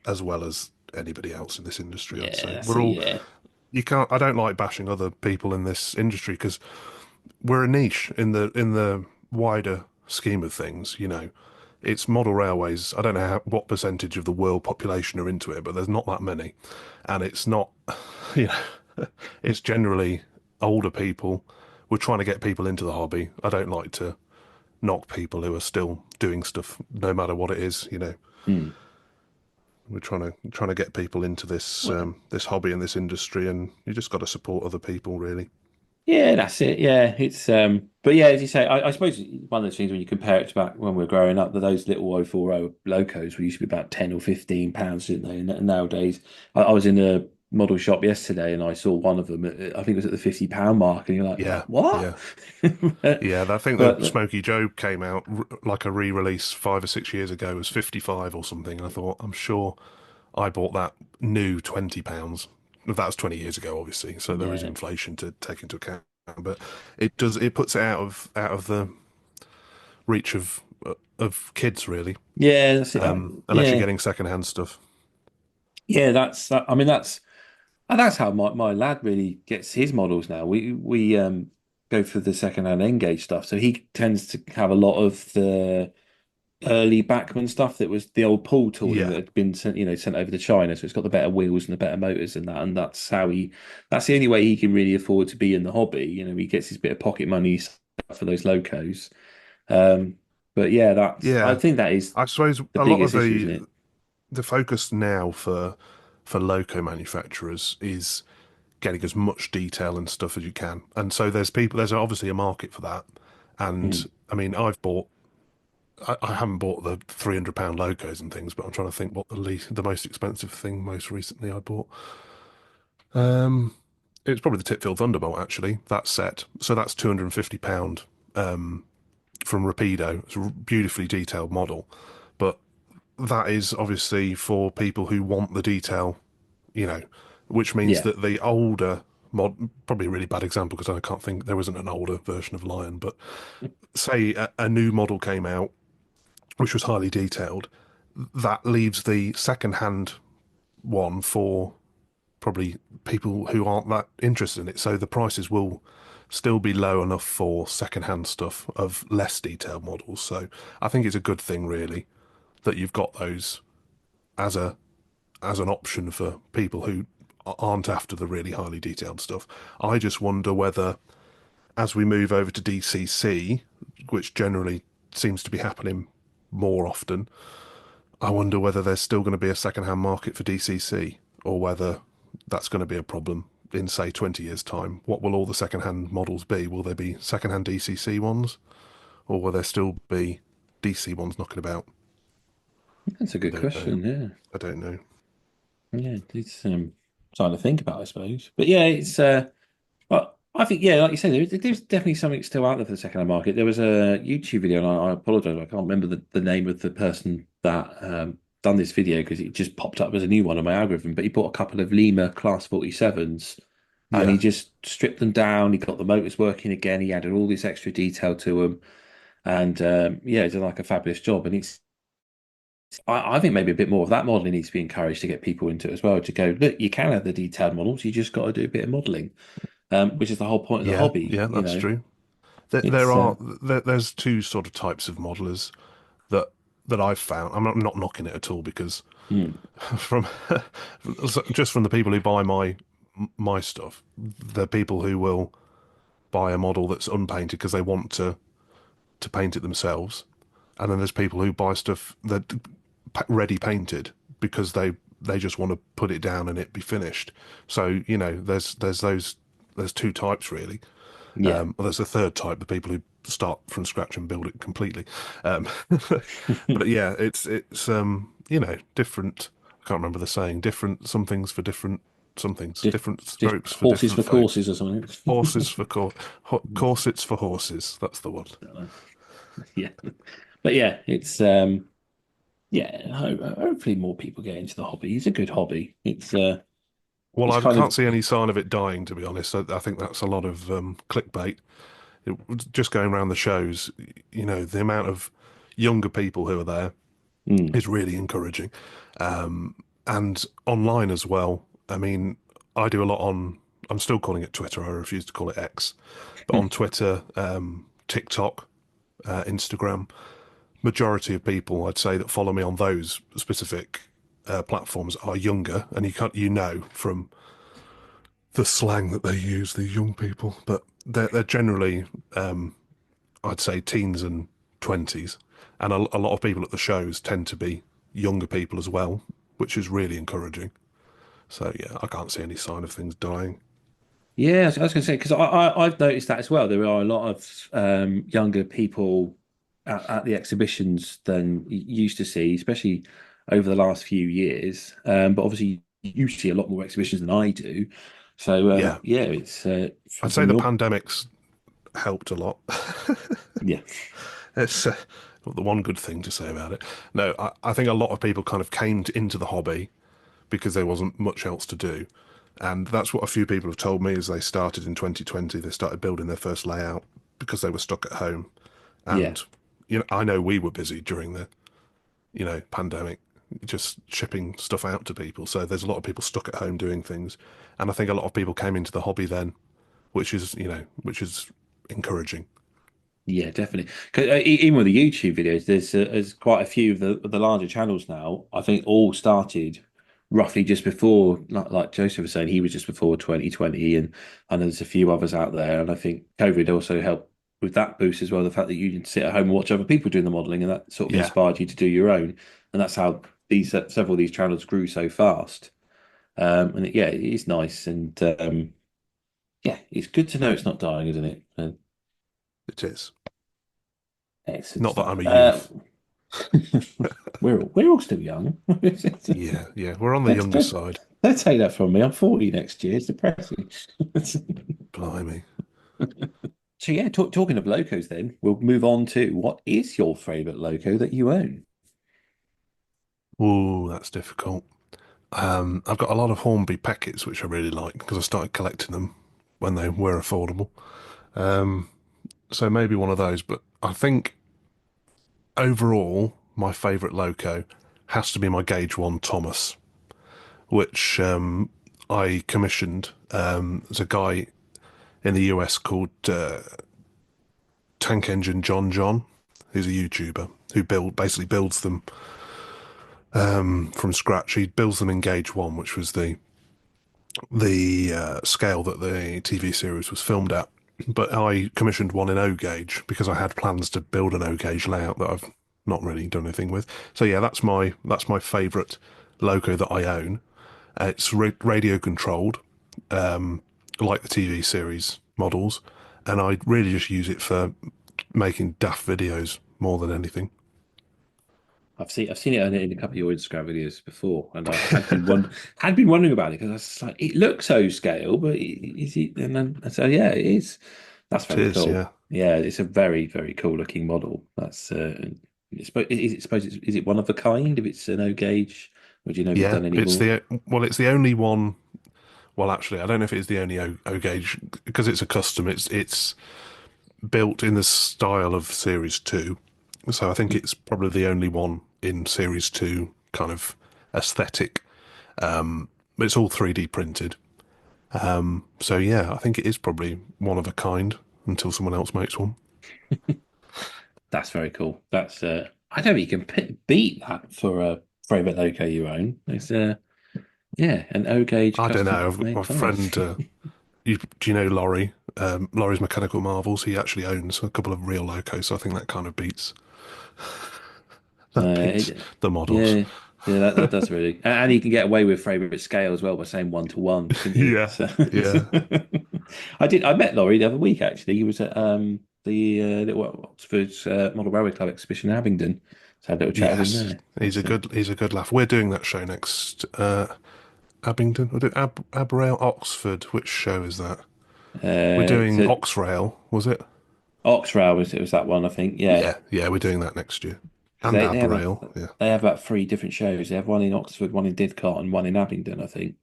as well as anybody else in this industry. I'd yeah, say that's we're it. all. Yeah, You can't. I don't like bashing other people in this industry because we're a niche in the wider scheme of things. It's model railways. I don't know what percentage of the world population are into it, but there's not that many, and it's not. You know, it's generally older people. We're trying to get people into the hobby. I don't like to knock people who are still doing stuff, no matter what it is. Hmm. We're trying to get people into this Well, this hobby and this industry, and you just got to support other people, really. yeah, that's it. Yeah, it's but yeah, as you say, I suppose one of those things when you compare it to back when we were growing up, that those little 040 locos were used to be about £10 or £15, didn't they? And nowadays, I was in a model shop yesterday and I saw one of them. I think it was at the £50 mark, and you're like, Yeah, what? yeah, yeah. I think the But Smoky Joe came out like a re-release 5 or 6 years ago. It was 55 or something. And I thought, I'm sure I bought that new £20. That was 20 years ago, obviously. So there is yeah, inflation to take into account. But it puts it out of the reach of kids, really. yeah, that's it. Unless you're Yeah, getting secondhand stuff. yeah, that's that. I mean, that's how my lad really gets his models now. We go for the second-hand Engage stuff, so he tends to have a lot of the early Bachmann stuff that was the old Paul tooling that Yeah, had been sent over to China. So it's got the better wheels and the better motors and that. And that's the only way he can really afford to be in the hobby. He gets his bit of pocket money for those locos. Um, but yeah, I yeah. think that is I suppose the a lot of biggest issue, isn't the it? the focus now for loco manufacturers is getting as much detail and stuff as you can. And so there's obviously a market for that. And Mm. I mean, I haven't bought the £300 locos and things, but I'm trying to think what the most expensive thing most recently I bought. Um, it was probably the Titfield Thunderbolt actually. That set, so that's £250 from Rapido. It's a beautifully detailed model, but that is obviously for people who want the detail, you know, which means Yeah, that the older probably a really bad example because I can't think there isn't an older version of Lion, but say a new model came out which was highly detailed, that leaves the second-hand one for probably people who aren't that interested in it. So the prices will still be low enough for second-hand stuff of less detailed models. So I think it's a good thing, really, that you've got those as a as an option for people who aren't after the really highly detailed stuff. I just wonder whether, as we move over to DCC, which generally seems to be happening more often, I wonder whether there's still going to be a second-hand market for DCC, or whether that's going to be a problem in, say, 20 years' time. What will all the second-hand models be? Will there be second-hand DCC ones, or will there still be DC ones knocking about? That's a I good don't know. question. I don't know. Yeah, it's something to think about, I suppose. But yeah, it's well, I think yeah, like you said, there's definitely something still out there for the second-hand market. There was a YouTube video, and I apologize, I can't remember the name of the person that done this video because it just popped up as a new one on my algorithm. But he bought a couple of Lima Class 47s, and he Yeah, just stripped them down. He got the motors working again. He added all this extra detail to them, and yeah, he did like a fabulous job. And I think maybe a bit more of that modelling needs to be encouraged to get people into it as well. To go, look, you can have the detailed models, you just got to do a bit of modelling, which is the whole point of the yeah, hobby. yeah, You that's know, true. There, it's there's two sort of types of modelers that I've found. I'm not knocking it at all because mm, from just from the people who buy my stuff, they're people who will buy a model that's unpainted because they want to paint it themselves, and then there's people who buy stuff that ready painted because they just want to put it down and it be finished. So there's two types really. yeah, Well, there's a third type, the people who start from scratch and build it completely. Um, but yeah, it's different. I can't remember the saying. Different some things for different some things. diff, Different diff, strokes for horses different for folks. courses or something. Horses for corsets for horses. That's the one. Yeah, but yeah, it's yeah. Hopefully, more people get into the hobby. It's a good hobby. Well, It's I kind can't of see any sign of it dying, to be honest. I think that's a lot of clickbait. Just going around the shows, the amount of younger people who are there mm, is really encouraging. And online as well. I mean, I do a lot on, I'm still calling it Twitter. I refuse to call it X. But on Twitter, TikTok, Instagram, majority of people I'd say that follow me on those specific platforms are younger, and you know from the slang that they use, the young people, but they're generally I'd say teens and 20s, and a lot of people at the shows tend to be younger people as well, which is really encouraging. So yeah, I can't see any sign of things dying. yeah. I was going to say because I've noticed that as well. There are a lot of younger people at the exhibitions than you used to see, especially over the last few years. But obviously, you see a lot more exhibitions than I do. So Yeah, yeah, it's I'd say from the your pandemic's helped a lot. yeah, It's the one good thing to say about it. No, I think a lot of people kind of came into the hobby because there wasn't much else to do. And that's what a few people have told me as they started in 2020. They started building their first layout because they were stuck at home. yeah, And, I know we were busy during the, pandemic, just shipping stuff out to people. So there's a lot of people stuck at home doing things. And I think a lot of people came into the hobby then, which is encouraging. yeah, definitely. 'Cause, even with the YouTube videos, there's quite a few of the larger channels now. I think all started roughly just before, like Joseph was saying, he was just before 2020, and I know there's a few others out there. And I think COVID also helped with that boost as well. The fact that you can sit at home and watch other people doing the modeling, and that sort of Yeah, inspired you to do your own. And that's how these several of these channels grew so fast. And yeah, it is nice, and yeah, it's good to know it's not dying, isn't it? it is. Excellent Not that stuff. I'm a youth. We're all still young. Yeah, yeah, we're on the Don't, younger don't, side. don't take that from me. I'm 40 next year. It's depressing. Blimey. So yeah, talking of locos, then we'll move on to what is your favourite loco that you own? Ooh, that's difficult. I've got a lot of Hornby packets which I really like because I started collecting them when they were affordable. Um, so maybe one of those. But I think overall, my favourite loco has to be my Gauge One Thomas, which I commissioned. There's a guy in the US called Tank Engine John, who's a YouTuber who basically builds them from scratch. He builds them in Gauge One, which was the scale that the TV series was filmed at. But I commissioned one in O gauge because I had plans to build an O gauge layout that I've not really done anything with. So yeah, that's my favourite loco that I own. It's radio controlled, like the TV series models, and I really just use it for making daft videos more than anything. I've seen it in a couple of your Instagram videos before, and I had been wondering about it because I was like, it looks so scale, but is it? And then so yeah, it is. That's It very is, cool. yeah. Yeah, it's a very very cool looking model. That's is it one of a kind? If it's an O gauge, or do you know if you've Yeah, done any more? it's the only one. Well, actually, I don't know if it's the only O gauge because it's a custom. It's built in the style of Series 2. So I think it's probably the only one in Series 2 kind of aesthetic. But it's all 3D printed. So yeah, I think it is probably one of a kind until someone else makes one. That's very cool. That's I don't think you can beat that for a favorite loco you own. It's yeah, an O gauge I don't custom know. I've got made my Thomas. friend, do you know Laurie? Laurie's Mechanical Marvels. He actually owns a couple of real locos, so I think that kind of beats that beats the models. Yeah, yeah, that does really, and you can get away with favorite scale as well by saying 1 to 1, couldn't you? Yeah, So, yeah, I met Laurie the other week actually. He was at the little Oxford's Model Railway Club exhibition in Abingdon. So had a little chat with him yes. there. So, He's a good laugh. We're doing that show next Abingdon. We're doing Abrail Oxford. Which show is that? We're doing so Oxrail, was it? Oxrail was that one I think. Yeah, Yeah, yeah, we're doing that next year. because And they have Abrail, yeah. they have about 3 different shows. They have one in Oxford, one in Didcot, and one in Abingdon, I think.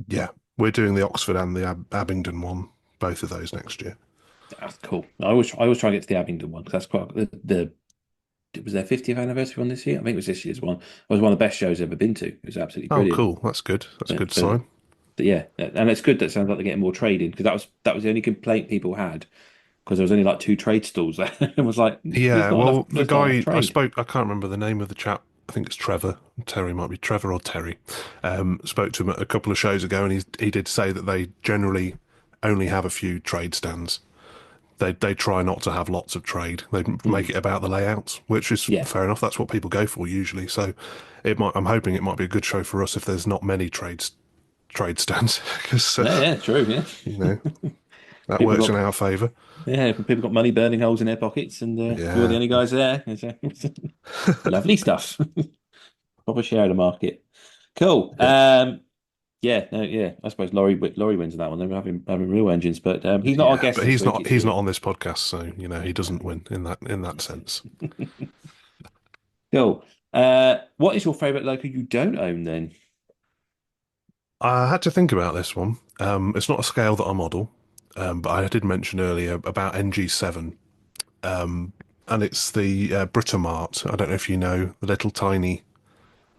Yeah, we're doing the Oxford and the Abingdon one, both of those next year. That's cool. I always try to get to the Abingdon one because that's quite the it was their 50th anniversary one this year. I think it was this year's one. It was one of the best shows I've ever been to. It was absolutely Oh, brilliant. cool. That's good. That's a good But sign. yeah, and it's good that it sounds like they're getting more trade in because that was the only complaint people had because there was only like 2 trade stalls there. It was like Yeah, well, the there's not enough guy I trade. spoke, I can't remember the name of the chap. I think it's Trevor. Terry might be Trevor or Terry. Spoke to him a couple of shows ago, and he did say that they generally only have a few trade stands. They try not to have lots of trade. They make Mm, it about the layouts, which is yeah, fair enough. That's what people go for usually. So I'm hoping it might be a good show for us if there's not many trade stands because yeah, true. Yeah, you know that people works in got our favour. people got money burning holes in their pockets, and we're the Yeah, only guys there. It's, lovely stuff. Proper share of the market. Cool. yeah, Yeah, no, yeah. I suppose Laurie wins in that one. They're having real engines, but he's not our yeah. guest But this week. It's he's not on this podcast, so he doesn't win in that sense. cool. What is your favourite loco you don't own then? I had to think about this one. It's not a scale that I model, but I did mention earlier about NG7, and it's the Britomart. I don't know if you know the little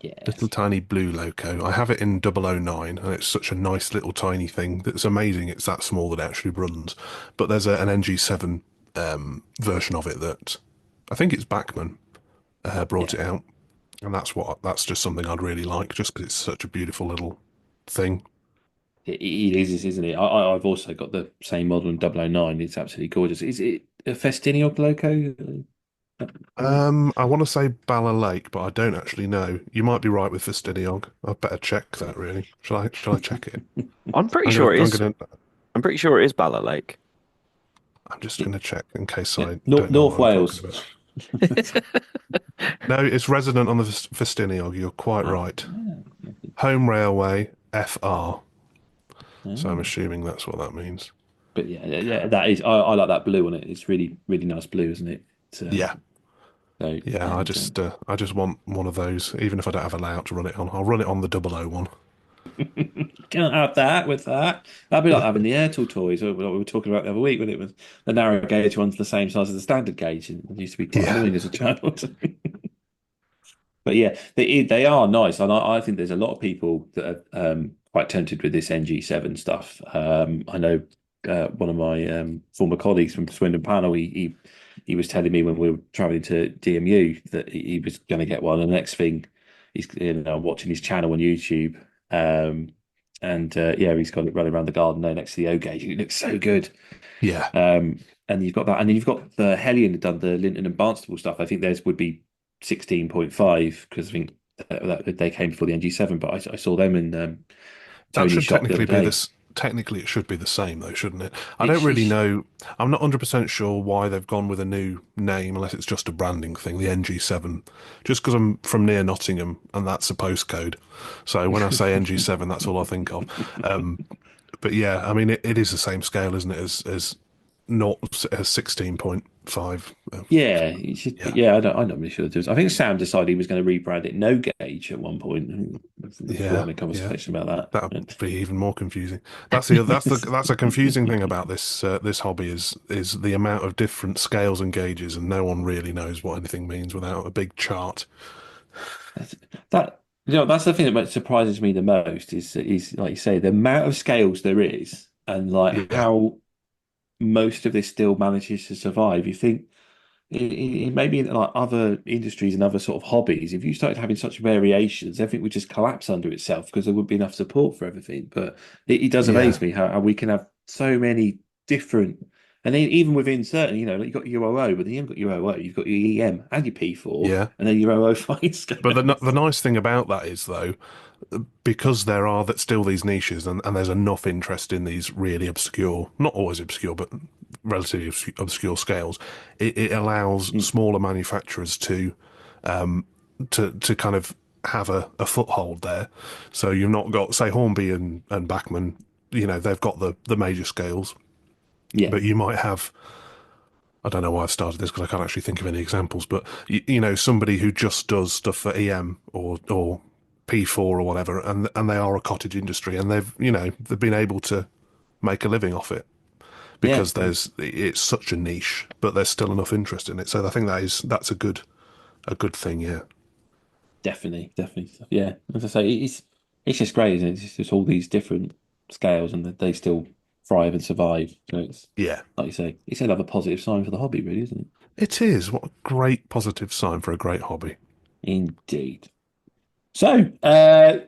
Yes. tiny blue loco. I have it in 009, and it's such a nice little tiny thing that's amazing. It's that small that it actually runs. But there's an NG7 version of it that I think it's Bachmann brought Yeah. it out, and that's just something I'd really like, just because it's such a beautiful little thing. It is, isn't it? I've also got the same model in 009. It's absolutely gorgeous. Is it a Festiniog loco? Right. I want to say Bala Lake, but I don't actually know. You might be right with Festiniog. I'd better check that, really. Shall I check it? I'm pretty I'm sure gonna, it I'm is. gonna, I'm pretty sure it is Bala Lake. I'm just gonna check in case Yeah. I don't know North what I'm talking Wales. about. No, it's resident on the Festiniog. You're quite Ah, right. Home Railway FR. So I'm ah. assuming that's what that means. But yeah, that is. I like that blue on it. It's really, really nice blue, isn't it? It's, Yeah, so yeah. and I just want one of those, even if I don't have a layout to run it on. I'll run it on the 001. Can't have that with that. That'd be like having the Airtel toys, or what we were talking about the other week, when it was the narrow gauge one's the same size as the standard gauge, and it used to be quite Yeah, annoying as a child. But yeah, they are nice, and I think there's a lot of people that are quite tempted with this NG7 stuff. I know one of my former colleagues from Swindon Panel, he was telling me when we were traveling to DMU that he was going to get one. And the next thing, he's watching his channel on YouTube, and yeah, he's got it running around the garden there next to the O gauge. It looks so good. yeah. And you've got that, and then you've got the Hellion that done the Linton and Barnstable stuff. I think theirs would be 16.5 because I think that they came before the NG7, but I saw them in That Tony's should shop the other technically be day. this. Technically, it should be the same, though, shouldn't it? I don't It's, really it's know. I'm not 100% sure why they've gone with a new name, unless it's just a branding thing, the NG7. Just because I'm from near Nottingham and that's a postcode. So when I say NG7, that's all I think of. But yeah, I mean, it is the same scale, isn't it, as not as 16.5. Yeah, it should be, Yeah, yeah. I'm not really sure. I think Sam decided he was going to rebrand it No Gauge at one point. We were yeah, having a yeah. conversation about That'd that. be even more confusing. That's a confusing thing about this hobby is the amount of different scales and gauges, and no one really knows what anything means without a big chart. That that's the thing that surprises me the most is like you say, the amount of scales there is, and like Yeah, how most of this still manages to survive. You think maybe in like other industries and other sort of hobbies, if you started having such variations, everything would just collapse under itself because there wouldn't be enough support for everything. But it does yeah, amaze me how we can have so many different, and then even within certain, like you've got your OO, but then you haven't got your OO, you've got your EM and your P4, yeah. and then your OO fine But scale. the nice thing about that is though, because there are that still these niches, and there's enough interest in these really obscure, not always obscure, but relatively obscure scales, it allows Mm, smaller manufacturers to kind of have a foothold there. So you've not got, say, Hornby and Bachmann, they've got the major scales, yeah, but you might have, I don't know why I've started this because I can't actually think of any examples, but somebody who just does stuff for EM or P4 or whatever, and they are a cottage industry, and they've been able to make a living off it yeah, because it's such a niche, but there's still enough interest in it. So I think that's a good thing, yeah. definitely, definitely, yeah. As I say, it's just great, isn't it? It's just all these different scales, and that they still thrive and survive. So it's Yeah. like you say, it's another positive sign for the hobby, really, isn't it? It is. What a great positive sign for a great hobby. Indeed. So,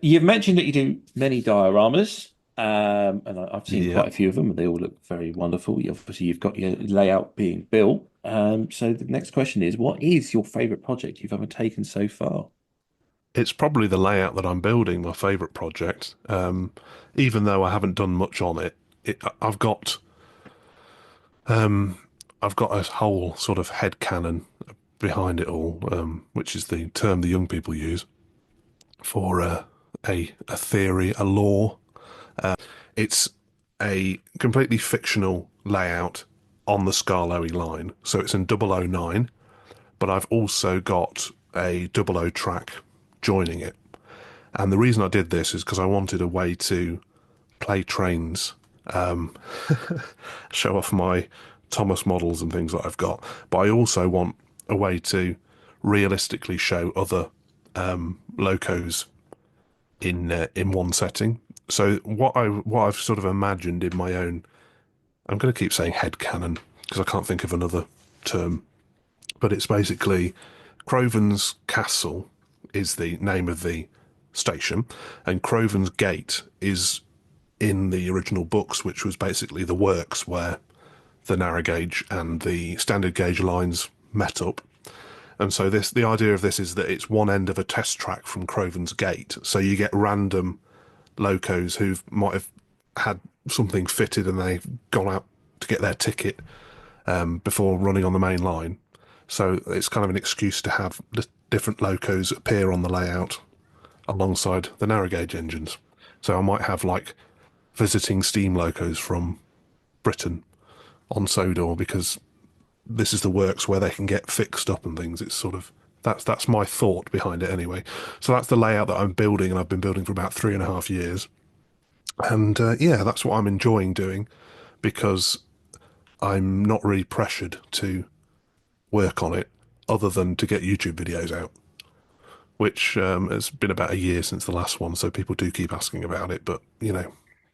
you've mentioned that you do many dioramas, and I've seen Yeah. quite a few of them, and they all look very wonderful. Obviously, you've got your layout being built. So the next question is, what is your favourite project you've ever taken so far? It's probably the layout that I'm building, my favourite project. Even though I haven't done much on it, I've got I've got a whole sort of head canon behind it all, which is the term the young people use for a theory, a law. It's a completely fictional layout on the Skarloey line, so it's in 009, but I've also got a 00 track joining it. And the reason I did this is because I wanted a way to play trains, show off my Thomas models and things that I've got. But I also want a way to realistically show other locos in one setting. So what I've sort of imagined in my own, I'm going to keep saying headcanon because I can't think of another term, but it's basically Croven's Castle is the name of the station, and Croven's Gate is in the original books, which was basically the works where the narrow gauge and the standard gauge lines met up. And so the idea of this is that it's one end of a test track from Croven's Gate. So you get random locos who might have had something fitted and they've gone out to get their ticket before running on the main line. So it's kind of an excuse to have the different locos appear on the layout alongside the narrow gauge engines. So I might have like visiting steam locos from Britain on Sodor because this is the works where they can get fixed up and things. It's sort of That's my thought behind it anyway. So that's the layout that I'm building, and I've been building for about 3.5 years. And yeah, that's what I'm enjoying doing because I'm not really pressured to work on it other than to get YouTube videos out, which has been about a year since the last one. So people do keep asking about it, but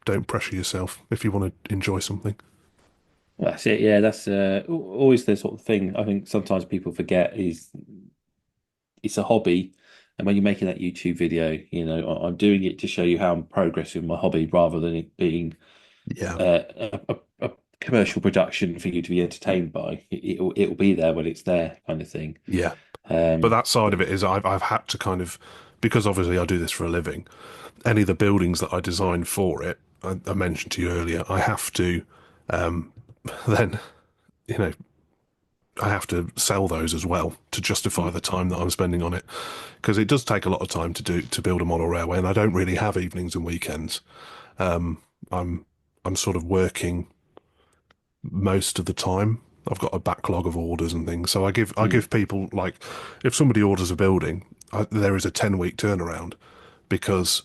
don't pressure yourself if you want to enjoy something. That's it. Yeah, that's always the sort of thing I think sometimes people forget is it's a hobby. And when you're making that YouTube video, I'm doing it to show you how I'm progressing my hobby rather than it being Yeah, a commercial production for you to be entertained by. It'll be there when it's there, kind of thing. yeah. But Um, that side of it is I've had to kind of, because obviously I do this for a living. Any of the buildings that I design for it, I mentioned to you earlier, I have to then you know I have to sell those as well to justify the time that I'm spending on it, because it does take a lot of time to build a model railway, and I don't really have evenings and weekends. I'm I'm sort of working most of the time. I've got a backlog of orders and things, so I give people, like, if somebody orders a building, there is a 10-week turnaround because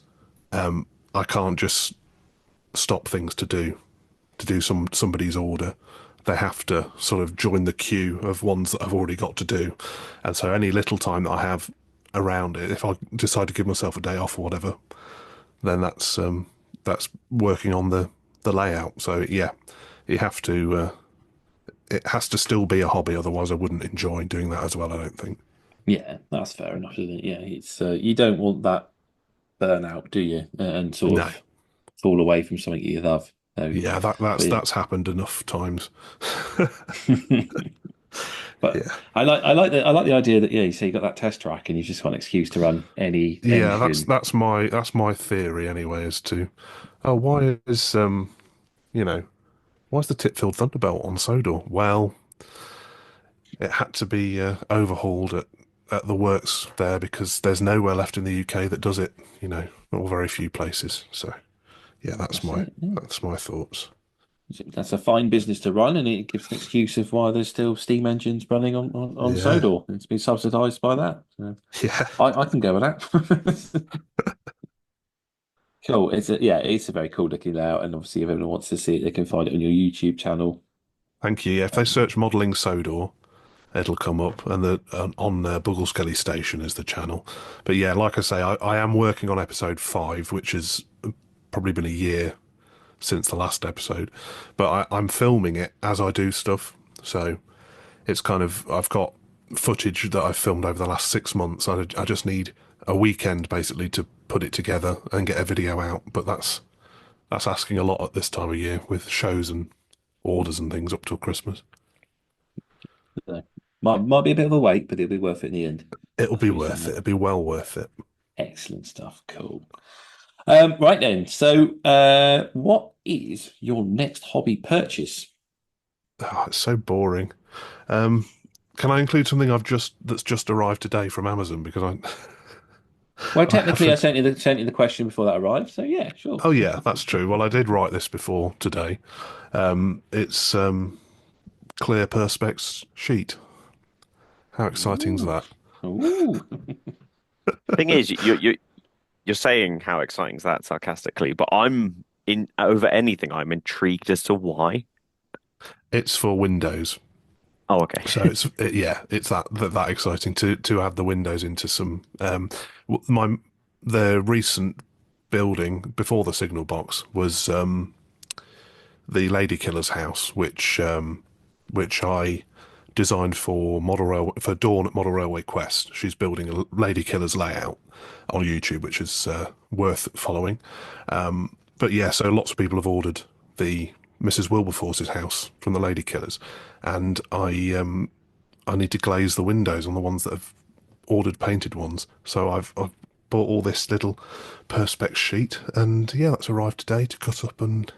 I can't just stop things to do somebody's order. They have to sort of join the queue of ones that I've already got to do. And so any little time that I have around it, if I decide to give myself a day off or whatever, then that's working on the layout. So yeah, you have to it has to still be a hobby, otherwise I wouldn't enjoy doing that as well, I don't think. yeah, that's fair enough, isn't it? Yeah, it's you don't want that burnout, do you? And sort No. of fall away from something you love. So, Yeah, that that's but yeah. that's happened enough times. But Yeah. I like the idea that, yeah, you say you got that test track and you've just got an excuse to run any Yeah, that's engine. that's my that's my theory anyway, as to, oh, why is you know why's the tip-filled Thunderbolt on Sodor? Well, it had to be overhauled at the works there because there's nowhere left in the UK that does it, or very few places. So yeah, that's That's my it. Yeah. that's my thoughts. That's a fine business to run, and it gives an excuse of why there's still steam engines running on Yeah, Sodor. It's been subsidised by that. So yeah, I can go with that. Cool. It's a very cool looking layout, and obviously if anyone wants to see it, they can find it on your YouTube channel. thank you. Yeah, if they search modelling Sodor, it'll come up, and on Buggleskelly Station is the channel. But yeah, like I say, I am working on episode 5, which has probably been a year since the last episode, but I'm filming it as I do stuff. So it's kind of, I've got footage that I've filmed over the last 6 months. I just need a weekend basically to put it together and get a video out. But that's asking a lot at this time of year with shows and orders and things up till Christmas. So, might be a bit of a wait, but it'll be worth it in the end. It'll That's be what you're saying worth it. there. It'll be well worth it. Excellent stuff. Cool. Right then. So, what is your next hobby purchase? Oh, it's so boring. Um, can I include something that's just arrived today from Amazon, because I Well, I technically, I haven't. sent you the question before that arrived. So yeah, sure. Oh yeah, that's true. Well, I did write this before today. It's clear perspex sheet. How exciting is Ooh, that? ooh. Thing is, you're saying how exciting is that sarcastically, but I'm in over anything. I'm intrigued as to why. It's for Windows, Oh, okay. so yeah, it's that exciting to add the Windows into some my the recent building before the signal box was the Lady Killer's house, which I designed for Dawn at Model Railway Quest. She's building a Lady Killer's layout on YouTube, which is worth following. But yeah, so lots of people have ordered the Mrs. Wilberforce's house from the Lady Killers, and I need to glaze the windows on the ones that have ordered painted ones. So I've bought all this little perspex sheet, and yeah, that's arrived today to cut up and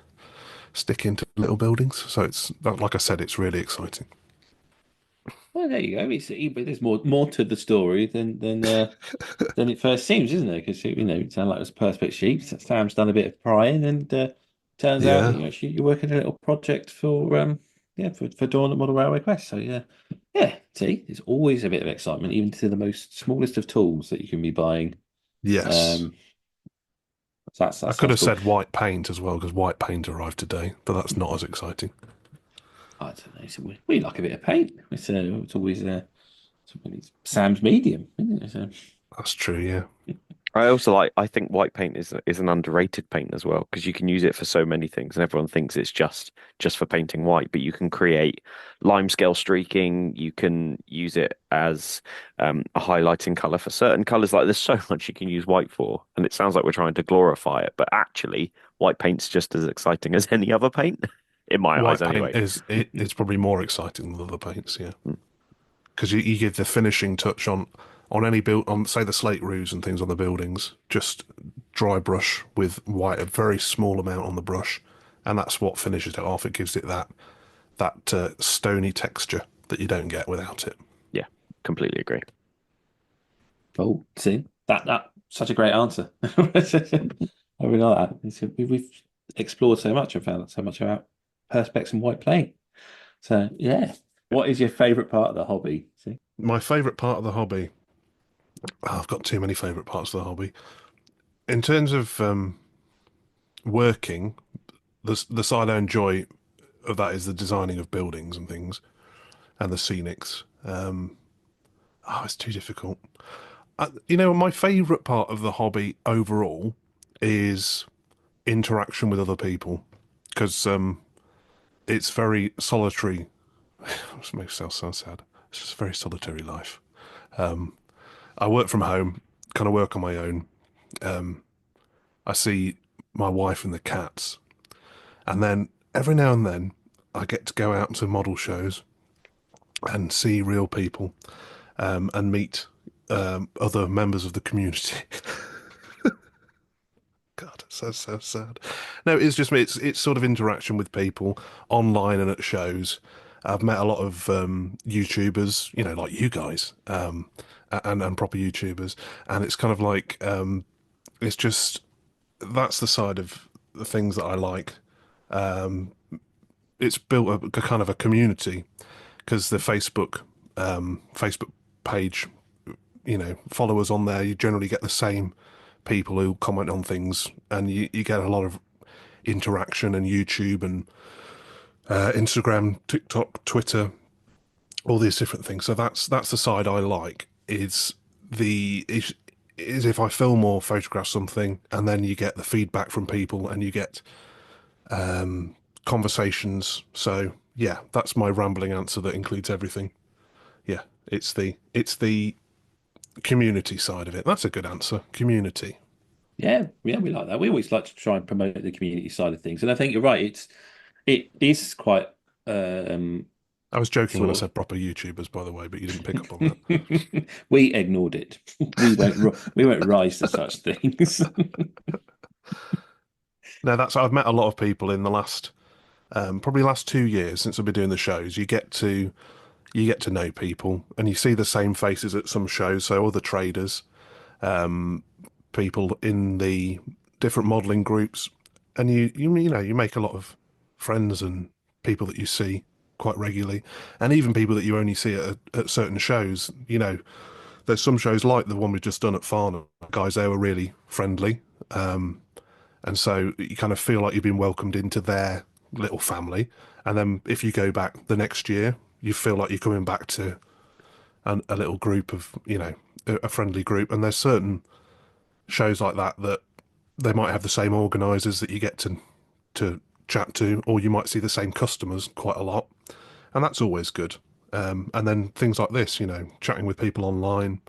stick into little buildings. So it's, like I said, it's really exciting. Well, there you go. There's more to the story than it first seems, isn't there? Because it sounded like it was Perspex Sheep. Sam's done a bit of prying, and turns out that Yeah, you're working a little project for Dawn at Model Railway Quest. So yeah, Yeah, see, there's always a bit of excitement, even to the most smallest of tools that you can be buying. Yes. Um, so I that could sounds have cool. said white paint as well, because white paint arrived today, but that's not as exciting. I don't know. So we like a bit of paint. It's always it's Sam's medium, isn't it? So, That's true, yeah. I also I think white paint is an underrated paint as well because you can use it for so many things, and everyone thinks it's just for painting white, but you can create limescale streaking. You can use it as a highlighting color for certain colors. Like there's so much you can use white for, and it sounds like we're trying to glorify it, but actually, white paint's just as exciting as any other paint, in my eyes, White paint anyway. it's probably more exciting than other paints, yeah. Mm. Because you give the finishing touch on any build on say the slate roofs and things on the buildings, just dry brush with white, a very small amount on the brush, and that's what finishes it off. It gives it that stony texture that you don't get without it. Yeah, completely agree. oh, see that such a great answer. I really like that. We've explored so much and found out so much about perspex and white plane. So yeah, what is your favourite part of the hobby? See, My favourite part of the hobby, I've got too many favourite parts of the hobby. In terms of working, the side I enjoy of that is the designing of buildings and things and the scenics. Oh, it's too difficult. My favourite part of the hobby overall is interaction with other people because it's very solitary. It makes it sound sad. It's just a very solitary life. I work from home, kind of work on my own. I see my wife and the cats, and then every now and then I get to go out to model shows and see real people and meet other members of the community. God, it's so sad. No, it's just it's sort of interaction with people online and at shows. I've met a lot of YouTubers, like you guys, and proper YouTubers, and it's kind of like it's just that's the side of the things that I like. It's built a kind of a community because the Facebook page, followers on there, you generally get the same people who comment on things, and you get a lot of interaction and YouTube and Instagram, TikTok, Twitter, all these different things. So that's the side I like. Is if I film or photograph something, and then you get the feedback from people, and you get conversations. So yeah, that's my rambling answer that includes everything. Yeah, it's the community side of it. That's a good answer. Community. yeah, we like that. We always like to try and promote the community side of things, and I think you're right. It is quite um I was joking when I sort said proper YouTubers, by the way, but you didn't pick up on that. of we ignored it. We won't rise to such things. No, I've met a lot of people in the last probably last 2 years since I've been doing the shows. You get to know people, and you see the same faces at some shows. So other traders, people in the different modelling groups, and you make a lot of friends and people that you see quite regularly, and even people that you only see at certain shows. There's some shows like the one we've just done at Farnham. Guys, they were really friendly, and so you kind of feel like you've been welcomed into their little family. And then if you go back the next year, you feel like you're coming back to a little group of, a friendly group. And there's certain shows like that they might have the same organisers that you get to chat to, or you might see the same customers quite a lot, and that's always good. And then things like this, chatting with people online,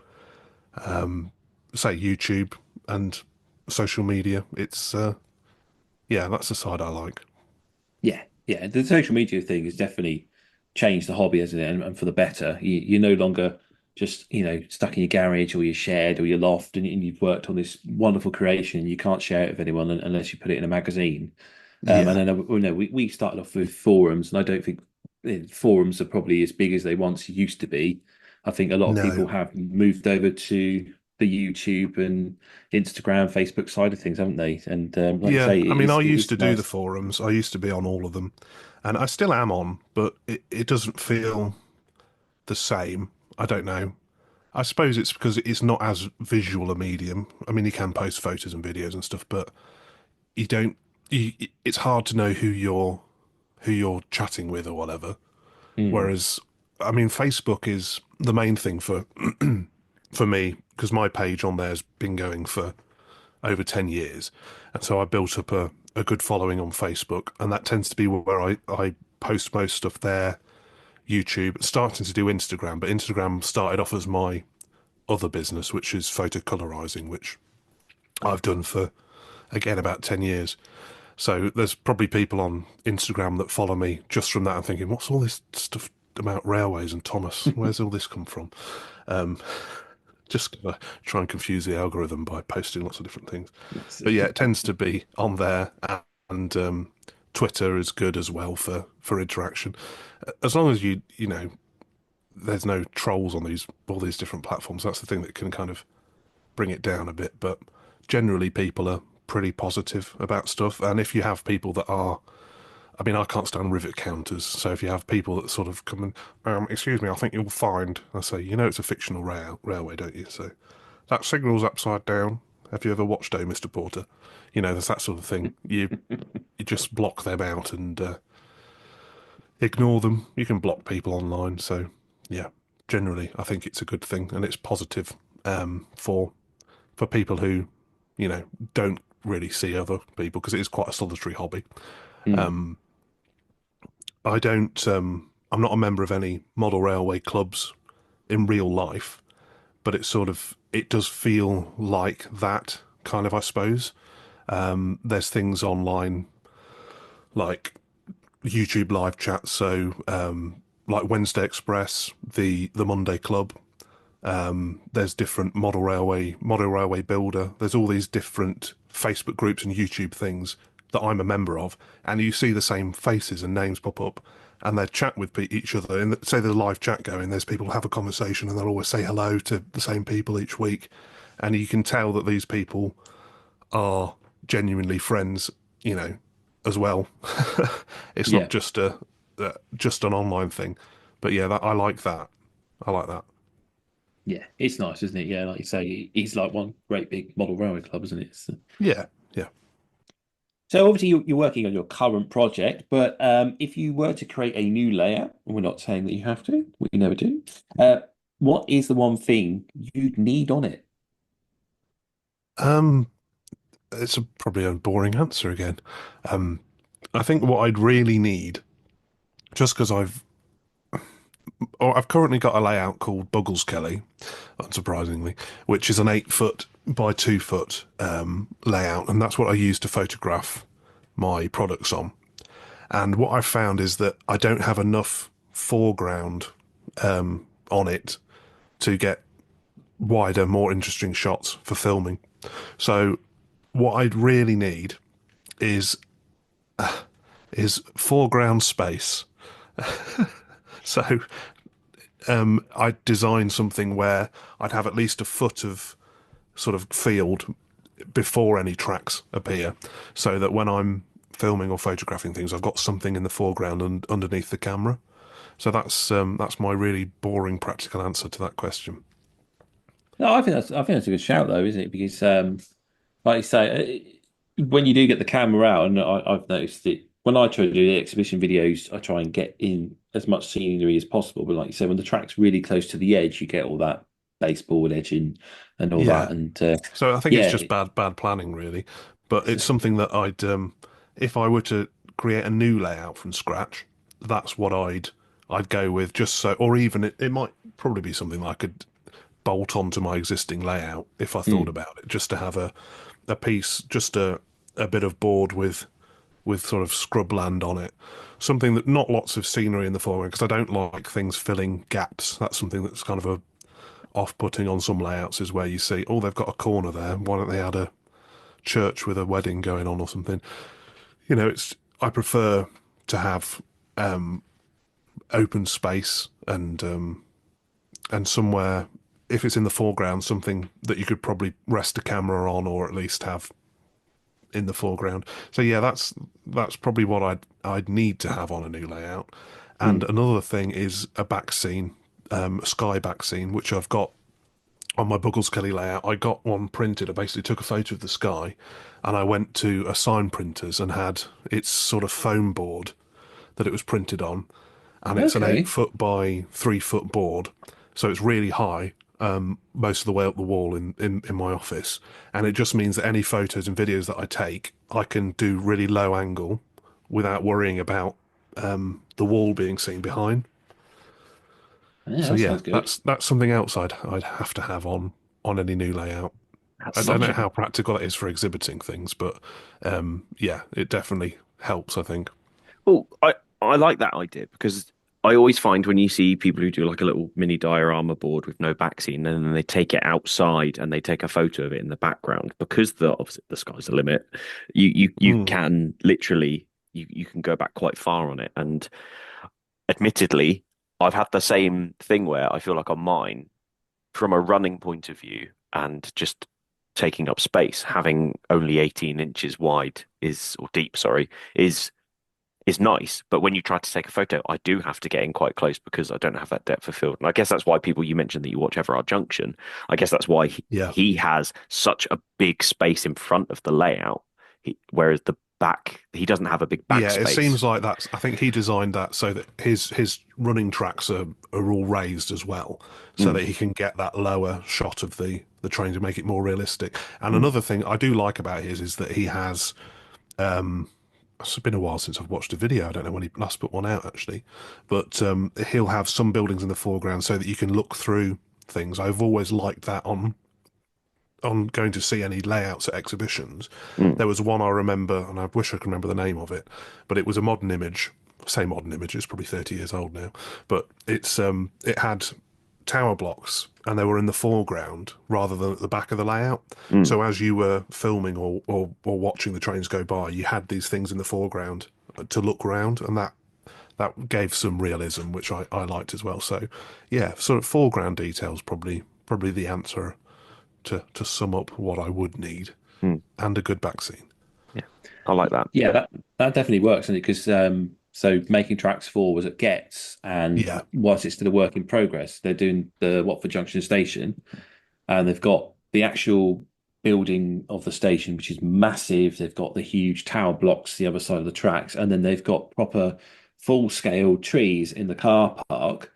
say YouTube and social media. It's yeah, that's the side I like. Yeah. The social media thing has definitely changed the hobby, hasn't it? And for the better. You're no longer just, stuck in your garage or your shed or your loft and you've worked on this wonderful creation. You can't share it with anyone unless you put it in a magazine. And Yeah. then, we started off with forums, and I don't think forums are probably as big as they once used to be. I think a lot of No. people have moved over to the YouTube and Instagram, Facebook side of things, haven't they? And like you Yeah, say, I it mean, is I it used is to do the nice. forums. I used to be on all of them, and I still am on, but it doesn't feel the same. I don't know. I suppose it's because it's not as visual a medium. I mean, you can post photos and videos and stuff, but you don't. It's hard to know who you're chatting with or whatever. Mm. Whereas, I mean, Facebook is the main thing for me because my page on there's been going for over 10 years, and so I built up a good following on Facebook, and that tends to be where I post most stuff there. YouTube, starting to do Instagram, but Instagram started off as my other business, which is photo colorizing, which I've done for again about 10 years. So there's probably people on Instagram that follow me just from that and thinking, what's all this stuff about railways and Thomas? Where's all this come from? Just gonna try and confuse the algorithm by posting lots of different things. But yeah, it tends to be on there, and Twitter is good as well for interaction. As long as you know there's no trolls on all these different platforms. That's the thing that can kind of bring it down a bit. But generally, people are pretty positive about stuff. And if you have people that are, I mean, I can't stand rivet counters. So if you have people that sort of come and, excuse me, I think you'll find, I say, it's a fictional railway, don't you? So that signal's upside down. Have you ever watched Oh, Mr. Porter? There's that sort of thing. You just block them out and ignore them. You can block people online. So yeah, generally, I think it's a good thing and it's positive for people who, don't really see other people because it is quite a solitary hobby. Mm. I don't. I'm not a member of any model railway clubs in real life, but it does feel like that kind of, I suppose. There's things online like YouTube live chats, so like Wednesday Express, the Monday Club. There's different model railway builder. There's all these different Facebook groups and YouTube things that I'm a member of, and you see the same faces and names pop up, and they chat with each other. And say there's a live chat going, there's people who have a conversation, and they'll always say hello to the same people each week, and you can tell that these people are genuinely friends, as well. It's Yeah. not just an online thing, but yeah, I like that. I like that. Yeah, it's nice, isn't it? Yeah, like you say, it's like one great big model railway club, isn't it? Yeah, yeah. So obviously you're working on your current project, but if you were to create a new layout, and we're not saying that you have to, we never do. What is the one thing you'd need on it? Um, it's probably a boring answer again. Um, I think what I'd really need, just because I've currently got a layout called Buggleskelly, unsurprisingly, which is an 8 foot by 2 foot layout, and that's what I use to photograph my products on. And what I've found is that I don't have enough foreground on it to get wider, more interesting shots for filming. So what I'd really need is foreground space. So I'd design something where I'd have at least a foot of sort of field before any tracks appear, so that when I'm filming or photographing things, I've got something in the foreground and underneath the camera. So that's my really boring practical answer to that question. No, I think that's a good shout though, isn't it? Because like you say, when you do get the camera out, and I've noticed it when I try to do the exhibition videos, I try and get in as much scenery as possible. But like you say, when the track's really close to the edge, you get all that baseboard edging and all Yeah. that. And So I think it's yeah, just bad planning, really. But it's something that if I were to create a new layout from scratch, that's what I'd go with. Just so, or even it might probably be something that I could bolt onto my existing layout if I thought mm, about it, just to have a piece, just a bit of board with sort of scrubland on it. Something that not lots of scenery in the foreground because I don't like things filling gaps. That's something that's kind of a off-putting on some layouts is where you see, oh, they've got a corner there. Why don't they add a church with a wedding going on or something? I prefer to have open space and somewhere, if it's in the foreground, something that you could probably rest a camera on or at least have in the foreground. So yeah, that's probably what I'd need to have on a new layout. And mm, another thing is a back scene. sky back scene, which I've got on my Buggleskelly layout. I got one printed. I basically took a photo of the sky, and I went to a sign printers and had its sort of foam board that it was printed on, and it's an Okay. 8 foot by 3 foot board, so it's really high, most of the way up the wall in my office, and it just means that any photos and videos that I take, I can do really low angle without worrying about the wall being seen behind. Yeah, So that yeah, sounds good. that's something else I'd have to have on any new layout. That's I don't such know a how practical it is for exhibiting things, but yeah, it definitely helps, I think. well. I like that idea because I always find when you see people who do like a little mini diorama board with no backseat, and then they take it outside and they take a photo of it in the background because obviously the sky's the limit. You Mm, can literally you can go back quite far on it. And admittedly, I've had the same thing where I feel like on mine, from a running point of view and just taking up space, having only 18 inches wide is or deep, sorry, is nice. But when you try to take a photo, I do have to get in quite close because I don't have that depth of field. And I guess that's why people, you mentioned that you watch Everard Junction. I guess that's why yeah. he has such a big space in front of the layout, whereas the back, he doesn't have a big back Yeah, it space. seems like that's. I think he designed that so that his running tracks are all raised as well, so Mm, that he can get that lower shot of the train to make it more realistic. And mm, another thing I do like about his is that he has. It's been a while since I've watched a video. I don't know when he last put one out actually, but he'll have some buildings in the foreground so that you can look through things. I've always liked that on going to see any layouts at exhibitions. mm, There was one I remember, and I wish I could remember the name of it, but it was a modern image. Say modern image, it's probably 30 years old now, but it had tower blocks and they were in the foreground rather than at the back of the layout. mm, So as you were filming or watching the trains go by, you had these things in the foreground to look round, and that gave some realism, which I liked as well. So yeah, sort of foreground details probably the answer to sum up what I would need, mm. and a good back scene. Yeah, I like that. Yeah, that definitely works, doesn't it? Because so making tracks 4 was at Getz, and Yeah, whilst it's still a work in progress, they're doing the Watford Junction station, and they've got the actual building of the station, which is massive. They've got the huge tower blocks the other side of the tracks, and then they've got proper full scale trees in the car park.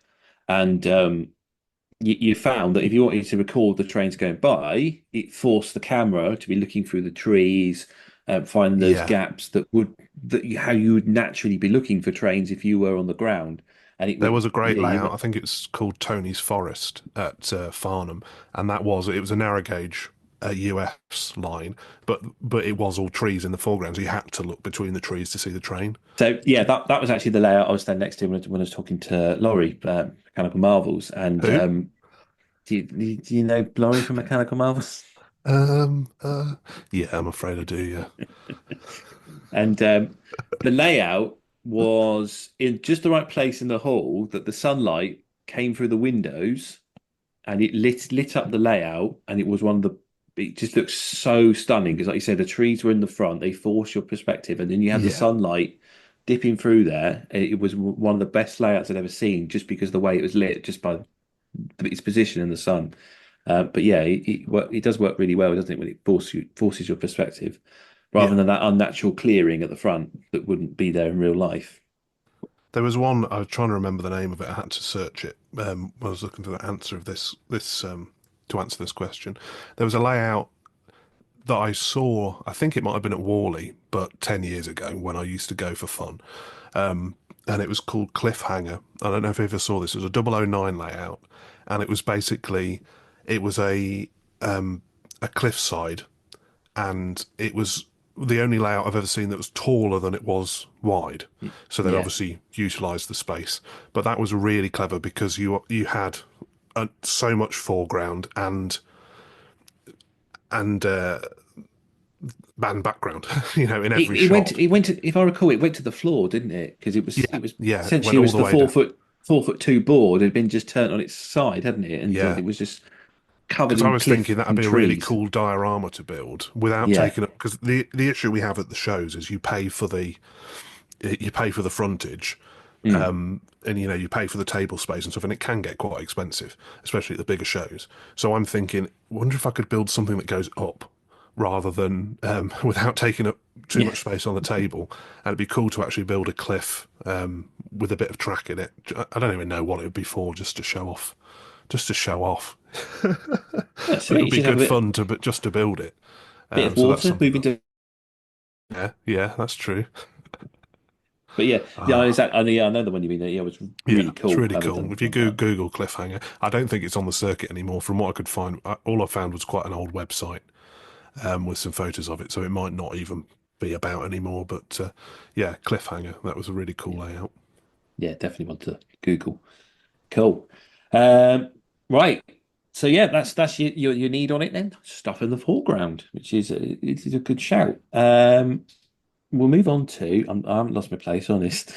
And you found that if you wanted to record the trains going by, it forced the camera to be looking through the trees, finding those yeah. gaps how you would naturally be looking for trains if you were on the ground, and it There would was a great yeah layout. you I think it's called Tony's Forest at Farnham, and it was a narrow gauge US line, but it was all trees in the foreground, so you had to look between the trees to see the train. so yeah that was actually the layout I was standing next to when I was talking to Laurie, Mechanical Marvels, and Who? do you know Laurie from Mechanical Marvels? Um, uh, yeah, I'm afraid I do. Yeah, And the layout was in just the right place in the hall that the sunlight came through the windows and it lit up the layout. And it was one of the, it just looks so stunning because, like you said, the trees were in the front, they force your perspective, and then you had the yeah. sunlight dipping through there. It was one of the best layouts I'd ever seen just because the way it was lit, just by its position in the sun. But yeah, it does work really well, doesn't it, when it forces your perspective rather Yeah. than that unnatural clearing at the front that wouldn't be there in real life. There was one, I was trying to remember the name of it. I had to search it when I was looking for the answer of this to answer this question. There was a layout that I saw. I think it might have been at Worley, but 10 years ago when I used to go for fun. And it was called Cliffhanger. I don't know if you ever saw this. It was a 009 layout, and it was basically it was a cliffside, and it was the only layout I've ever seen that was taller than it was wide. So they'd Yeah. obviously utilised the space, but that was really clever because you had so much foreground and and background, in every shot. If I recall, it went to the floor, didn't it? Because Yeah, it was yeah, it went essentially it all was the the way down. 4'2" board had been just turned on its side, hadn't it? And Yeah, it was just covered because I in was thinking cliff that'd and be a really trees. cool diorama to build without Yeah. taking up. Because the issue we have at the shows is you pay for the frontage, And you pay for the table space and stuff, and it can get quite expensive, especially at the bigger shows. So I'm thinking, wonder if I could build something that goes up rather than without taking up too much space on the table. And it'd be cool to actually build a cliff with a bit of track in it. I don't even know what it would be for, just to show off. Just to show off. That's But it it. would You be should have good a fun just to build it. bit of So that's water something. moving to. Yeah, that's true. But yeah, exactly. I know the one you mean. Yeah, it was really Yeah, it's cool. really Having cool. something If you like that. Google cliffhanger, I don't think it's on the circuit anymore. From what I could find, all I found was quite an old website with some photos of it, so it might not even be about anymore. But yeah, cliffhanger. That was a really cool layout. Yeah, definitely want to Google. Cool. Right. So yeah, that's your need on it then. Stuff in the foreground, which is it is a good shout. We'll move on to. I haven't lost my place, honest.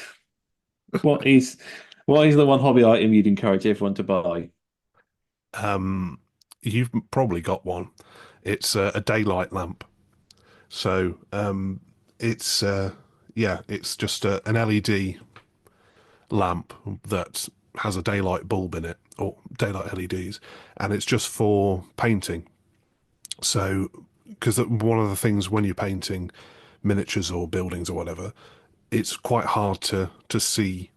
What is what is the one hobby item you'd encourage everyone to buy? Um, you've probably got one. It's a daylight lamp. So it's yeah, it's just an LED lamp that has a daylight bulb in it, or daylight LEDs, and it's just for painting. So, because one of the things when you're painting miniatures or buildings or whatever, it's quite hard to see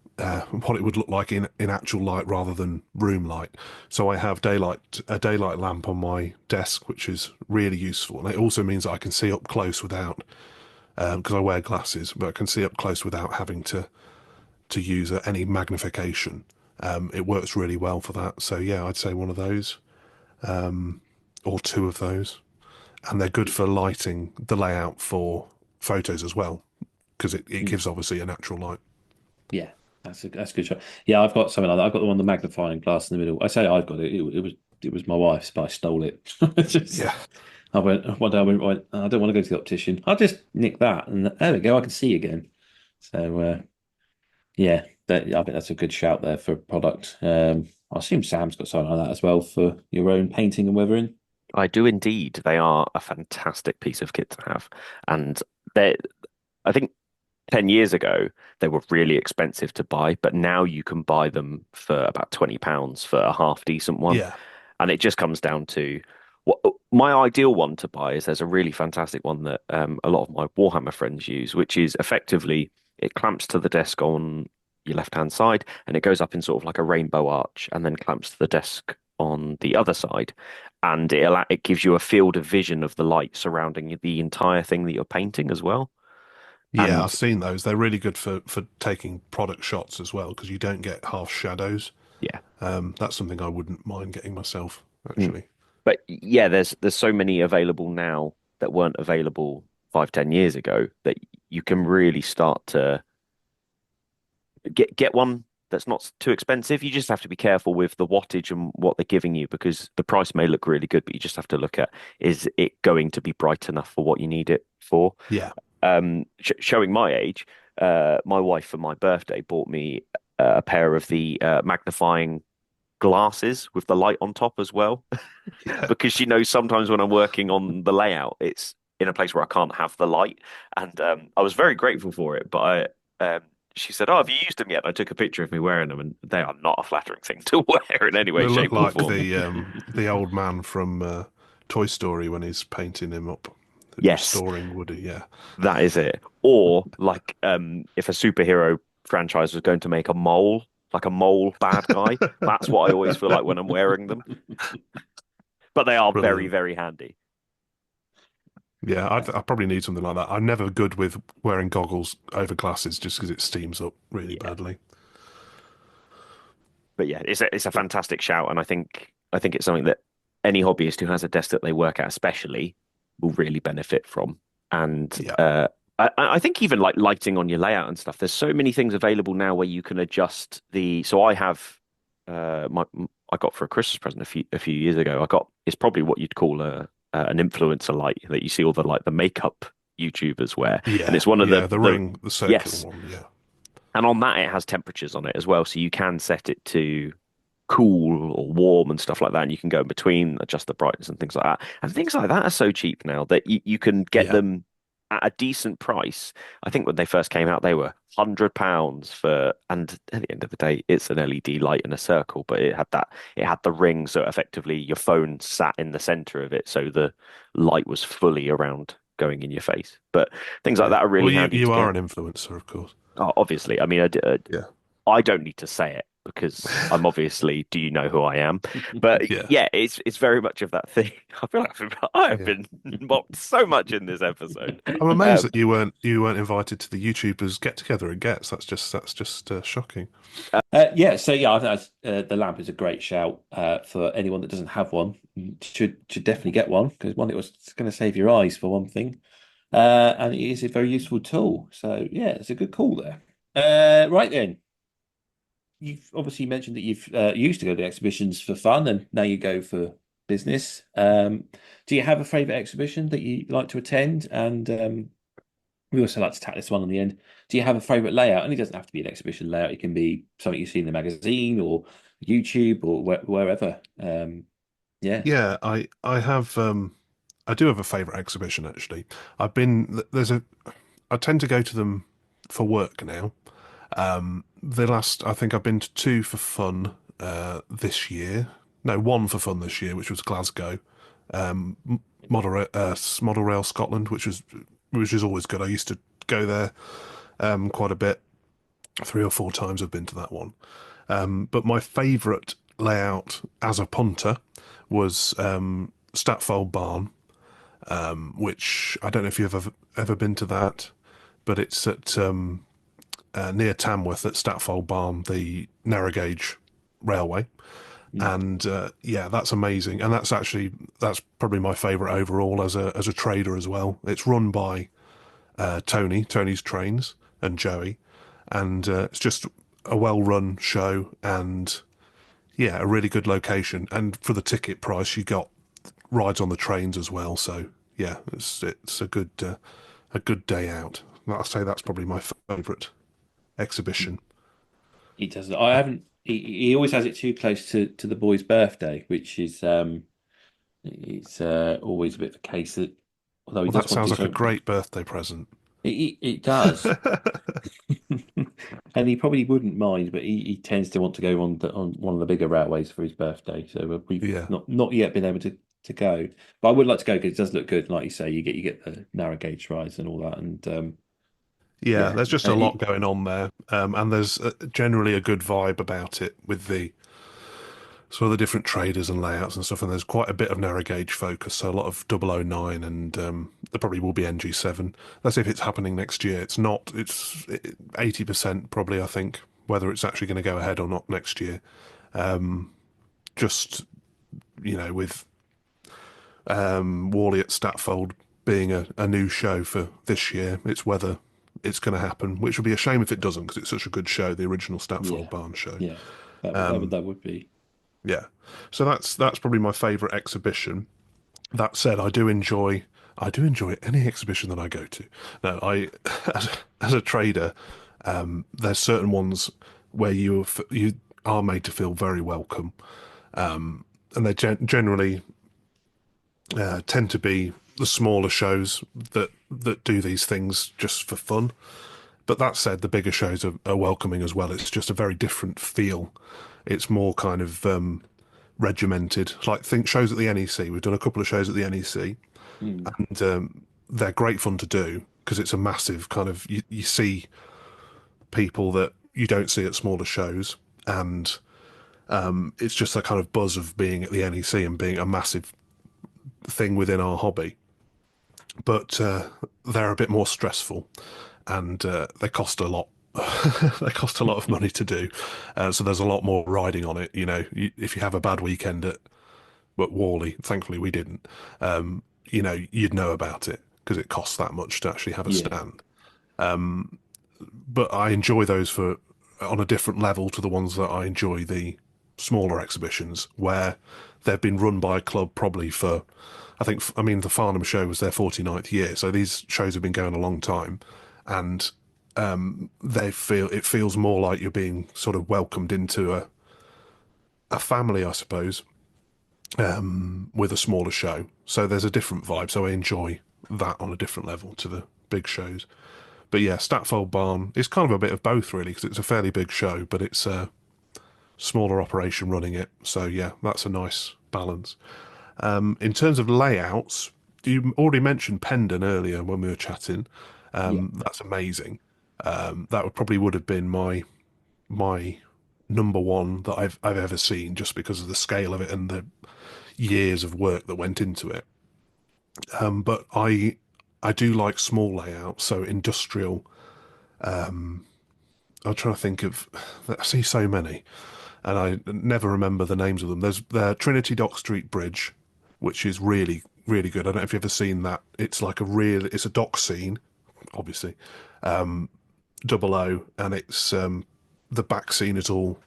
what it would look like in actual light rather than room light. So I have a daylight lamp on my desk, which is really useful, and it also means that I can see up close without because I wear glasses, but I can see up close without having to use any magnification. It works really well for that. So yeah, I'd say one of those, or two of those, and they're good for lighting the layout for photos as well, because it gives obviously a natural light. Yeah, that's a good shot. Yeah, I've got something like that. I've got the one the magnifying glass in the middle. I say I've got it. It was my wife's, but I stole it. Yeah, I went one day. I don't want to go to the optician. I'll just nick that, and there we go. I can see again. So yeah, I think that's a good shout there for a product. I assume Sam's got something like that as well for your own painting and weathering. I do indeed. They are a fantastic piece of kit to have, and they I think 10 years ago, they were really expensive to buy, but now you can buy them for about £20 for a half decent one. yeah, And it just comes down to what my ideal one to buy is there's a really fantastic one that a lot of my Warhammer friends use, which is effectively it clamps to the desk on your left hand side and it goes up in sort of like a rainbow arch and then clamps to the desk on the other side. And it gives you a field of vision of the light surrounding the entire thing that you're painting as well. yeah. I've And seen those. They're really good for taking product shots as well, because you don't get harsh shadows. yeah. That's something I wouldn't mind getting myself, Mm. actually. But yeah, there's so many available now that weren't available 5, 10 years ago that you can really start to get one that's not too expensive. You just have to be careful with the wattage and what they're giving you because the price may look really good, but you just have to look at is it going to be bright enough for what you need it for? Yeah, Showing my age, my wife for my birthday bought me a pair of the magnifying glasses with the light on top as well. yeah. Because she knows sometimes when I'm working on the layout, it's in a place where I can't have the light. And I was very grateful for it. But she said, "Oh, have you used them yet?" I took a picture of me wearing them, and they are not a flattering thing to wear in any They way, look shape, or like form. the old man from Toy Story when he's painting him up, Yes, restoring Woody. Yeah, that is it. Or like if a superhero franchise was going to make a mole, like a mole bad guy, that's what I always feel like when I'm wearing them. But they are very, brilliant. very handy. Yeah, I probably need something like that. I'm never good with wearing goggles over glasses just because it steams up really Yeah. badly. But yeah, it's a fantastic shout, and I think it's something that any hobbyist who has a desk that they work at, especially, will really benefit from. And Yeah, I think even like lighting on your layout and stuff, there's so many things available now where you can adjust the. So I have my I got for a Christmas present a few years ago. I got it's probably what you'd call an influencer light that you see all the makeup YouTubers wear, and yeah, it's one of yeah. the The circular yes. one. Yeah, And on that, it has temperatures on it as well. So you can set it to cool or warm and stuff like that. And you can go in between, adjust the brightness and things like that. And things like that are so cheap now that you can get yeah, them at a decent price. I think when they first came out, they were £100 for, and at the end of the day, it's an LED light in a circle, but it had the ring, so effectively your phone sat in the center of it, so the light was fully around going in your face. But things like Yeah. that are really Well, handy to you are get. an influencer, of course. Obviously, I mean, Yeah. I don't need to say it because I'm obviously, do you know who I am? But Yeah. yeah, it's very much of that thing. I feel like I have Yeah. been mocked so much in this episode. I'm amazed that you weren't invited to the YouTubers get together at Gets. That's just shocking. So yeah, I think the lamp is a great shout for anyone that doesn't have one. Should definitely get one because one, it's going to save your eyes for one thing, and it is a very useful tool. So yeah, it's a good call there. Right then, you've obviously mentioned that you've used to go to exhibitions for fun, and now you go for business. Do you have a favourite exhibition that you like to attend? And we also like to tack this one on the end. Do you have a favourite layout? And it doesn't have to be an exhibition layout. It can be something you see in the magazine or YouTube or wherever. Yeah. Yeah, I do have a favorite exhibition actually. I tend to go to them for work now. I think I've been to two for fun this year. No, one for fun this year, which was Glasgow, Model Rail Scotland, which is always good. I used to go there quite a bit. 3 or 4 times I've been to that one. But my favourite layout as a punter was Statfold Barn, which I don't know if you've ever been to that, but it's at near Tamworth at Statfold Barn, the narrow gauge railway. And yeah, that's amazing, and that's probably my favourite overall as a trader as well. It's run by Tony's Trains and Joey, and it's just a well-run show, and yeah, a really good location. And for the ticket price, you got rides on the trains as well. So yeah, it's a good day out. I'll say that's probably my favourite exhibition. He doesn't. I haven't. He always has it too close to the boy's birthday, which is it's always a bit of a case that although he Well, does that want to sounds do like a something, great birthday present. it does. And he probably wouldn't mind, but he tends to want to go on one of the bigger railways for his birthday. So we've Yeah. not yet been able to go, but I would like to go because it does look good. Like you say, you get the narrow gauge rides and all that, and Yeah, yeah, there's just a lot going on there, and there's generally a good vibe about it with the sort of the different traders and layouts and stuff. And there's quite a bit of narrow gauge focus, so a lot of 009, and there probably will be NG7. Let's see if it's happening next year. It's not. It's 80% probably, I think, whether it's actually going to go ahead or not next year. Just with Worley at Statfold being a new show for this year, it's whether it's going to happen, which would be a shame if it doesn't, because it's such a good show, the original Statfold yeah, Barn show. yeah, that would be. Yeah, so that's probably my favourite exhibition. That said, I do enjoy any exhibition that I go to. Now, as a trader, there's certain ones where you are made to feel very welcome, and they generally tend to be the smaller shows that do these things just for fun. But that said, the bigger shows are welcoming as well. It's just a very different feel. It's more kind of regimented. Like think shows at the NEC. We've done a couple of shows at the NEC, and they're great fun to do because it's a massive kind of you see people that you don't see at smaller shows, and it's just a kind of buzz of being at the NEC and being a massive thing within our hobby. But they're a bit more stressful, and they cost a lot. They cost a lot of money to do, so there's a lot more riding on it. If you have a bad weekend at Worley, thankfully we didn't. You'd know about it because it costs that much to actually have a Yeah. stand. But I enjoy those on a different level to the ones that I enjoy the smaller exhibitions where they've been run by a club probably for, I mean, the Farnham show was their 49th year, so these shows have been going a long time, and it feels more like you're being sort of welcomed into a family, I suppose, with a smaller show. So there's a different vibe. So I enjoy that on a different level to big shows. But yeah, Statfold Barn is kind of a bit of both really, because it's a fairly big show, but it's a smaller operation running it. So yeah, that's a nice balance. In terms of layouts, you already mentioned Pendon earlier when we were chatting. Yeah. That's amazing. That would have been my number one that I've ever seen, just because of the scale of it and the years of work that went into it. But I do like small layouts, so industrial. I'm trying to think of. I see so many, and I never remember the names of them. There's the Trinity Dock Street Bridge, which is really really good. I don't know if you've ever seen that. It's a dock scene, obviously, double O, and it's the back scene is all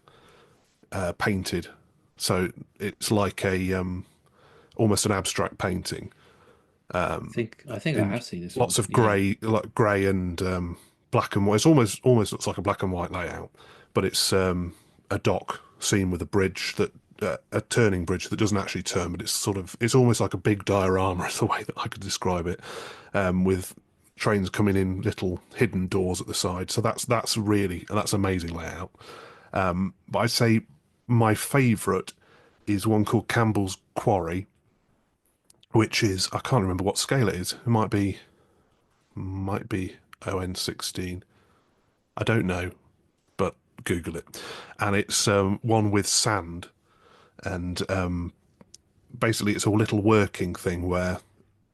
painted, so it's like a almost an abstract painting I think I in have seen this one. lots of Yeah. grey, like grey and black and white. It's almost looks like a black and white layout, but it's a dock scene with a bridge that a turning bridge that doesn't actually turn, but it's almost like a big diorama is the way that I could describe it, with trains coming in little hidden doors at the side. So that's amazing layout. But I'd say my favourite is one called Campbell's Quarry, which is I can't remember what scale it is. It might be ON16. I don't know, but Google it. And it's one with sand, and basically it's a little working thing where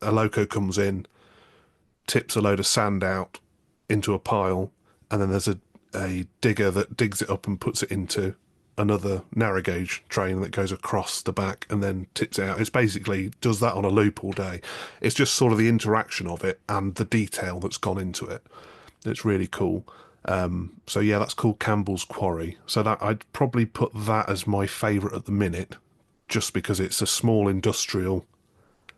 a loco comes in, tips a load of sand out into a pile, and then there's a digger that digs it up and puts it into another narrow gauge train that goes across the back and then tips it out. It's basically does that on a loop all day. It's just sort of the interaction of it and the detail that's gone into it. It's really cool. So yeah, that's called Campbell's Quarry. So that I'd probably put that as my favourite at the minute, just because it's a small industrial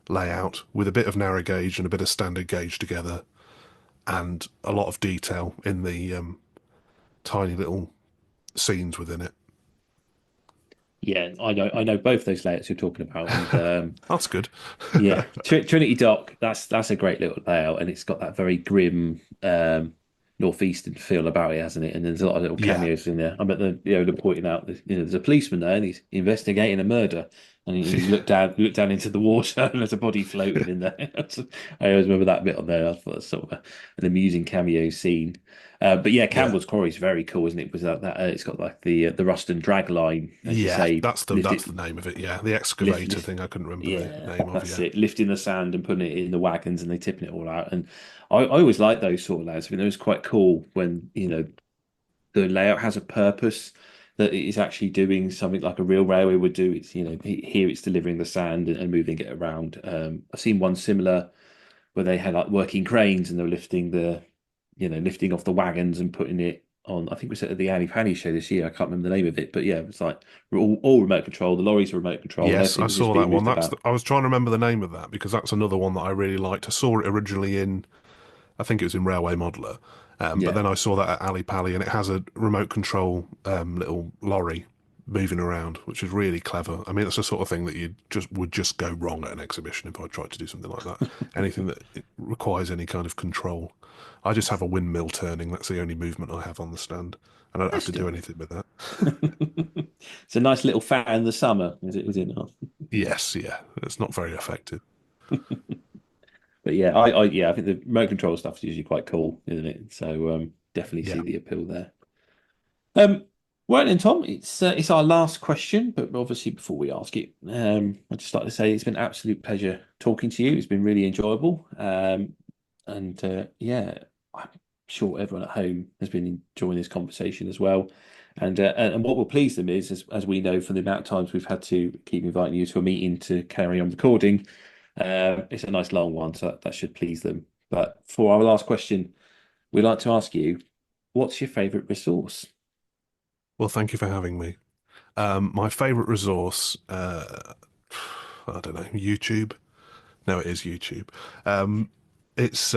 layout with a bit of narrow gauge and a bit of standard gauge together, and a lot of detail in the tiny little scenes within it. Yeah, I know both those layouts you're talking about, and That's good. yeah, Trinity Dock. That's a great little layout, and it's got that very grim northeastern feel about it, hasn't it? And there's a lot of little Yeah. cameos in there. I bet they're pointing out that there's a policeman there, and he's investigating a murder, and you look down into the water, and there's a body floating in there. I always remember that bit on there. I thought that's sort of an amusing cameo scene. But yeah, Yeah. Campbell's Quarry is very cool, isn't it? Was that it's got like the rust and drag line, as you Yeah, say, that's lifted, the name of it. Yeah, the excavator lift, thing. I couldn't remember the yeah, name of. that's Yeah, it. Lifting the sand and putting it in the wagons and they tipping it all out. And I always like those sort of layouts. I think it was quite cool when, the layout has a purpose that it is actually doing something like a real railway would do. It's, here it's delivering the sand and moving it around. I've seen one similar where they had like working cranes and they were lifting off the wagons and putting it on. I think it was at the Annie Panny show this year. I can't remember the name of it, but yeah, it was like all remote control. The lorries were remote control, and yes, everything I was just saw being that one. moved about. I was trying to remember the name of that because that's another one that I really liked. I saw it originally in, I think it was in Railway Modeler, but Yeah, then I saw that at Ali Pally, and it has a remote control little lorry moving around, which is really clever. I mean, it's the sort of thing that would just go wrong at an exhibition if I tried to do something like that. Anything that it requires any kind of control. I just have a windmill turning. That's the only movement I have on the stand. I don't have that's to do still. anything with that. It's a nice little fan in the summer, is it? Was it not? Yes, yeah, it's not very effective. But yeah, I think the remote control stuff is usually quite cool, isn't it? So definitely Yeah. see the appeal there. Right then, Tom, it's our last question, but obviously before we ask it, I'd just like to say it's been an absolute pleasure talking to you. It's been really enjoyable, and yeah, I'm sure everyone at home has been enjoying this conversation as well. And what will please them is, as we know from the amount of times we've had to keep inviting you to a meeting to carry on recording, it's a nice long one, so that should please them. But for our last question, we'd like to ask you, what's your favourite resource? Well, thank you for having me. My favorite resource, I don't know, YouTube. No, it is YouTube. It's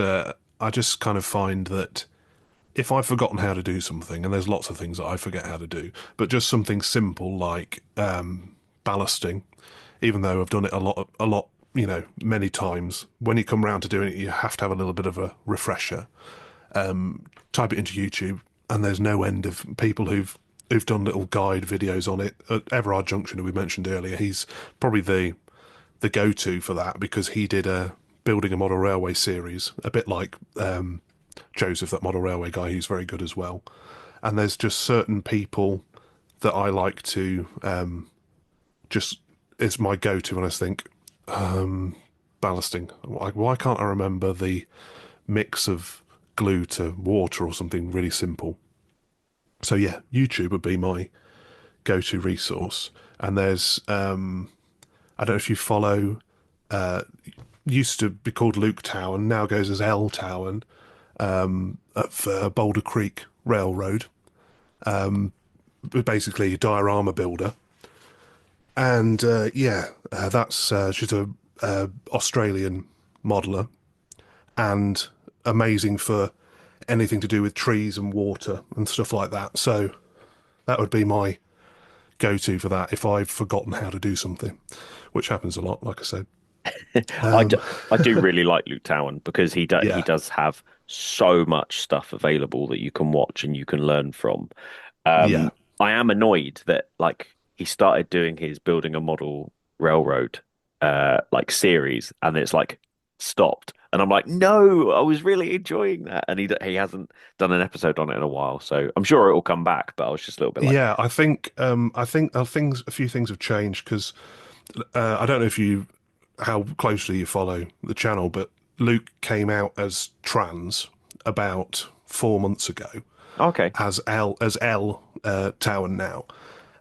I just kind of find that if I've forgotten how to do something, and there's lots of things that I forget how to do, but just something simple like ballasting, even though I've done it a lot many times. When you come round to doing it, you have to have a little bit of a refresher. Type it into YouTube, and there's no end of people who've done little guide videos on it. Everard Junction, who we mentioned earlier, he's probably the go-to for that because he did a building a model railway series, a bit like Joseph, that model railway guy, who's very good as well. And there's just certain people that I like to just it's my go-to when I think ballasting. Why can't I remember the mix of glue to water or something really simple? So yeah, YouTube would be my go-to resource. And there's I don't know if you follow used to be called Luke Towan, now goes as L Towan, at Boulder Creek Railroad. Basically a diorama builder. And that's she's a Australian modeler and amazing for anything to do with trees and water and stuff like that. So that would be my go-to for that if I've forgotten how to do something, which happens a lot, like I said. I do really like Luke Towan because he Yeah. does have so much stuff available that you can watch and you can learn from. Yeah. I am annoyed that like he started doing his building a model railroad like series and it's like stopped. And I'm like, no, I was really enjoying that. And he hasn't done an episode on it in a while. So I'm sure it will come back, but I was just a little bit like, Yeah, I think a few things have changed because I don't know if you how closely you follow the channel, but Luke came out as trans about 4 months ago okay. as L Towan now,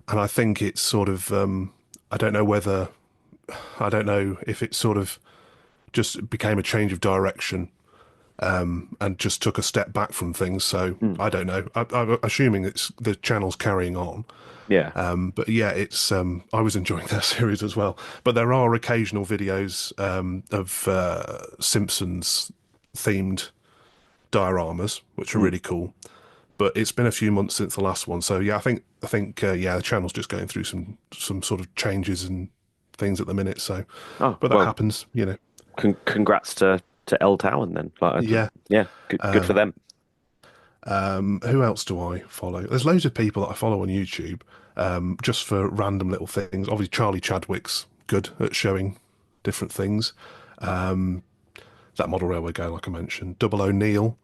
and I think it's sort of I don't know whether I don't know if it sort of just became a change of direction and just took a step back from things. So Mm, I don't know. I'm assuming it's the channel's carrying on. yeah. But yeah, it's I was enjoying that series as well. But there are occasional videos of Simpsons themed dioramas, which are Mm. really cool. But it's been a few months since the last one, so yeah, I think yeah, the channel's just going through some sort of changes and things at the minute. So, Oh, but that well, happens, you know. congrats to L Town then. Like, Yeah. yeah, good for them. Who else do I follow? There's loads of people that I follow on YouTube, just for random little things. Obviously, Charlie Chadwick's good at showing different things. That model railway guy, like I mentioned, Double O'Neill,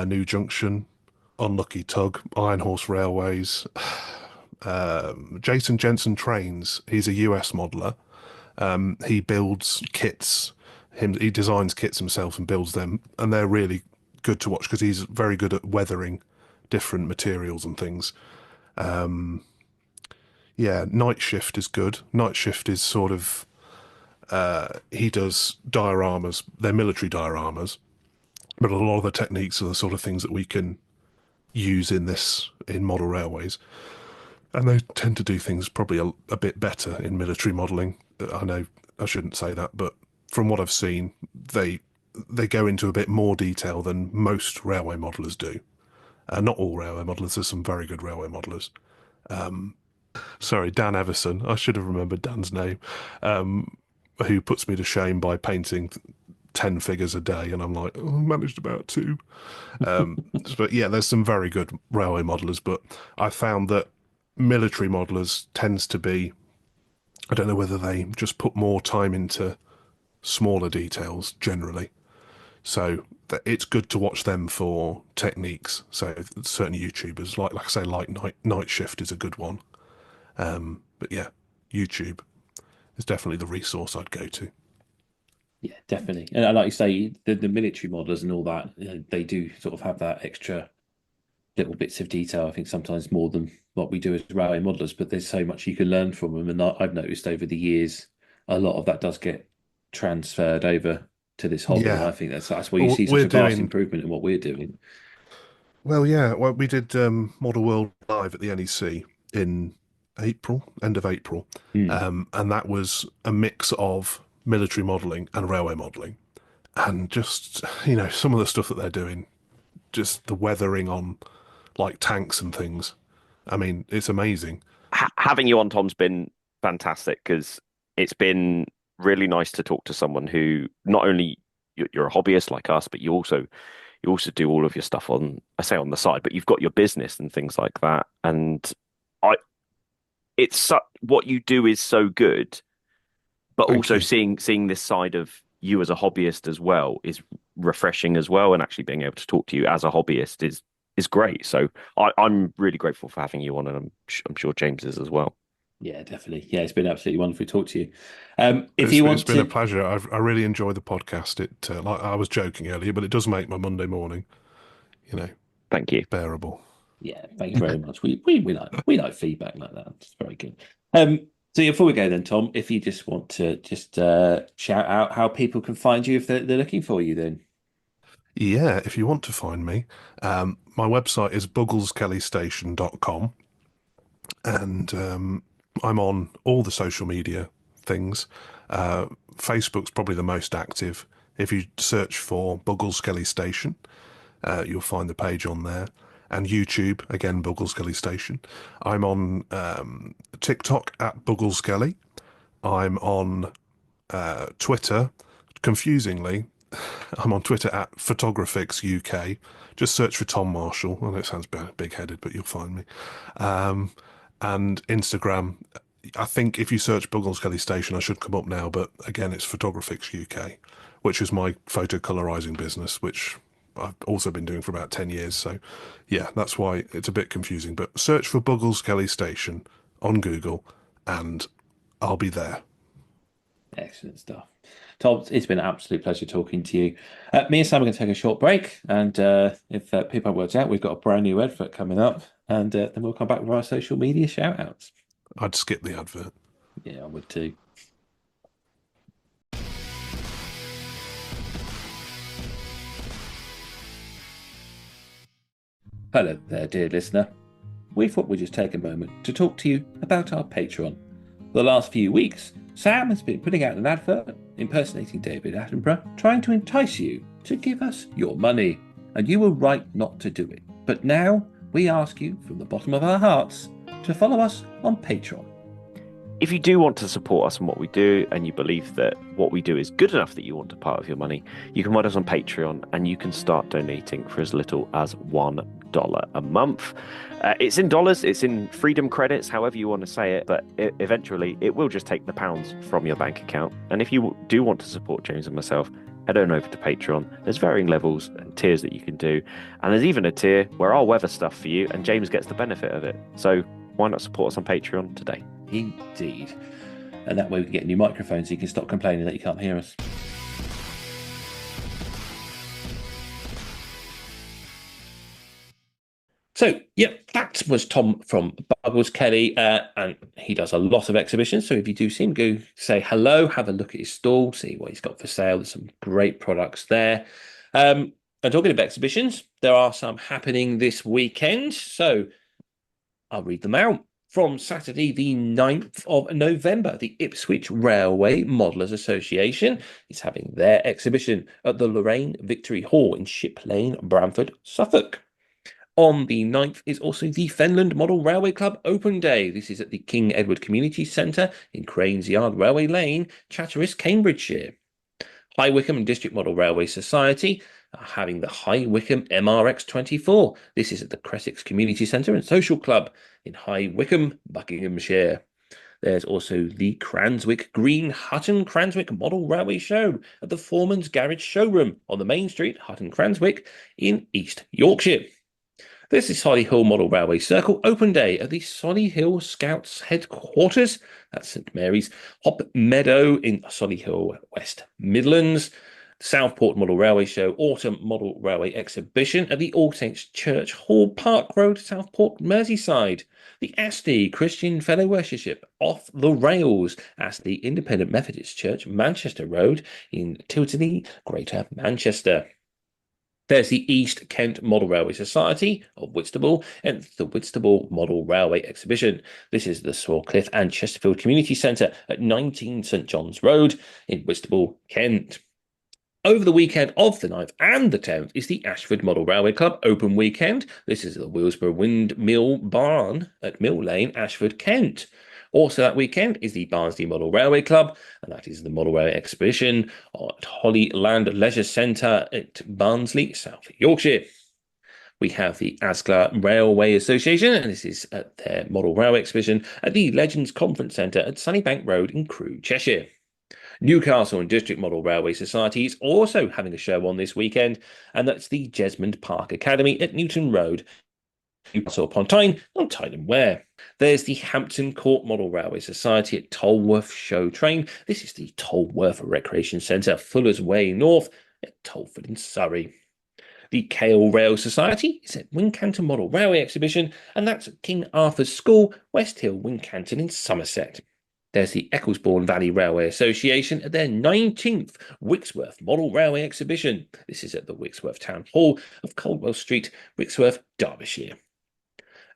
New Junction, Unlucky Tug, Iron Horse Railways, Jason Jensen Trains. He's a US modeler. He builds kits. He designs kits himself and builds them, and they're really good to watch because he's very good at weathering different materials and things. Yeah, Night Shift is good. Night Shift is sort of he does dioramas. They're military dioramas, but a lot of the techniques are the sort of things that we can use in model railways, and they tend to do things probably a bit better in military modelling. I know I shouldn't say that, but from what I've seen, they go into a bit more detail than most railway modelers do. Not all railway modelers. There's some very good railway modelers. Sorry, Dan Everson. I should have remembered Dan's name. Who puts me to shame by painting 10 figures a day, and I'm like, oh, I managed about two. But yeah, there's some very good railway modelers, but I found that military modelers tends to be, I don't know whether they just put more time into smaller details generally. So it's good to watch them for techniques. So certain YouTubers, like I say, like Night Shift is a good one. But yeah, YouTube is definitely the resource I'd go to. Yeah, definitely. And like you say, the military modelers and all that, they do sort of have that extra little bits of detail. I think sometimes more than what we do as railway modelers, but there's so much you can learn from them. And I've noticed over the years, a lot of that does get transferred over to this hobby. And Yeah, I think that's where you see such we're a vast doing improvement in what we're doing. well. Yeah, well, we did Model World Live at the NEC in April, end of April, Mm. and that was a mix of military modelling and railway modelling, and just some of the stuff that they're doing, just the weathering on like tanks and things. I mean, it's amazing. Having you on, Tom's been fantastic because it's been really nice to talk to someone who not only you're a hobbyist like us, but you also do all of your stuff on, I say on the side, but you've got your business and things like that. And I, what you do is so good, but Thank also you. seeing this side of you as a hobbyist as well is refreshing as well. And actually being able to talk to you as a hobbyist is great. So I'm really grateful for having you on, and I'm sure James is as well. Yeah, definitely. Yeah, it's been absolutely wonderful to talk to you. It's been a pleasure. I really enjoy the podcast. Like I was joking earlier, but it does make my Monday morning, Thank you. bearable. Yeah, thank you very much. We like feedback like that. It's very good. So before we go then, Tom, if you just want to shout out how people can find you if they're looking for you, then. Yeah, if you want to find me, my website is buggleskellystation.com, and I'm on all the social media things. Facebook's probably the most active. If you search for Buggleskelly Station, you'll find the page on there. And YouTube, again, Buggleskelly Station. I'm on TikTok at Buggleskelly. I'm on Twitter, confusingly, I'm on Twitter at Photographics UK. Just search for Tom Marshall. Well, it sounds big-headed, but you'll find me. And Instagram, I think if you search Buggleskelly Station, I should come up now. But again, it's Photographics UK, which is my photo colorizing business, which I've also been doing for about 10 years. So yeah, that's why it's a bit confusing. But search for Buggleskelly Station on Google and I'll be there. Excellent stuff. Tom, it's been an absolute pleasure talking to you. Me and Sam are going to take a short break, and if people have worked out, we've got a brand new advert coming up, and then we'll come back with our social media shout outs. I'd skip the advert. Yeah, I would too. Hello there, dear listener. We thought we'd just take a moment to talk to you about our Patreon. For the last few weeks, Sam has been putting out an advert impersonating David Attenborough, trying to entice you to give us your money. And you were right not to do it. But now we ask you from the bottom of our hearts to follow us on Patreon. If you do want to support us in what we do, and you believe that what we do is good enough that you want a part of your money, you can find us on Patreon, and you can start donating for as little as $1 a month. It's in dollars, it's in freedom credits, however you want to say it, but eventually it will just take the pounds from your bank account. And if you do want to support James and myself, head on over to Patreon. There's varying levels and tiers that you can do, and there's even a tier where I'll weather stuff for you and James gets the benefit of it. So why not support us on Patreon today? Indeed. And that way we can get new microphones so you can stop complaining that you can't hear us. So, that was Tom from Buggleskelly, and he does a lot of exhibitions. So if you do see him, go say hello, have a look at his stall, see what he's got for sale. There's some great products there. And talking of exhibitions, there are some happening this weekend. So I'll read them out. From Saturday, the 9th of November, the Ipswich Railway Modellers Association is having their exhibition at the Lorraine Victory Hall in Ship Lane, Bramford, Suffolk. On the 9th is also the Fenland Model Railway Club Open Day. This is at the King Edward Community Centre in Cranes Yard Railway Lane, Chatteris, Cambridgeshire. High Wycombe and District Model Railway Society are having the High Wycombe MRX24. This is at the Cressex Community Centre and Social Club in High Wycombe, Buckinghamshire. There's also the Cranswick Green Hutton Cranswick Model Railway Show at the Foreman's Garage Showroom on the main street, Hutton Cranswick, in East Yorkshire. There's the Solihull Model Railway Circle Open Day at the Solihull Scouts Headquarters. That's St Mary's Hop Meadow in Solihull, West Midlands. Southport Model Railway Show Autumn Model Railway Exhibition at the All Saints Church Hall, Park Road, Southport, Merseyside. The Astley Christian Fellow Worshipship Off the Rails, Astley Independent Methodist Church, Manchester Road in Tilsley, Greater Manchester. There's the East Kent Model Railway Society of Whitstable and the Whitstable Model Railway Exhibition. This is the Swalcliffe and Chesterfield Community Centre at 19 St John's Road in Whitstable, Kent. Over the weekend of the 9th and the 10th is the Ashford Model Railway Club Open Weekend. This is the Willsborough Windmill Barn at Mill Lane, Ashford, Kent. Also that weekend is the Barnsley Model Railway Club, and that is the Model Railway Exhibition at Hollyland Leisure Centre at Barnsley, South Yorkshire. We have the Ascla Railway Association, and this is at their Model Railway Exhibition at the Legends Conference Centre at Sunnybank Road in Crewe, Cheshire. Newcastle and District Model Railway Society is also having a show on this weekend, and that's the Jesmond Park Academy at Newton Road, Newcastle upon Tyne, on Tyne and Wear. There's the Hampton Court Model Railway Society at Tolworth Show Train. This is the Tolworth Recreation Centre, Fuller's Way North at Tolford in Surrey. The Cale Rail Society is at Wincanton Model Railway Exhibition, and that's at King Arthur's School, West Hill, Wincanton in Somerset. There's the Ecclesbourne Valley Railway Association at their 19th Wixworth Model Railway Exhibition. This is at the Wixworth Town Hall of Caldwell Street, Wixworth, Derbyshire.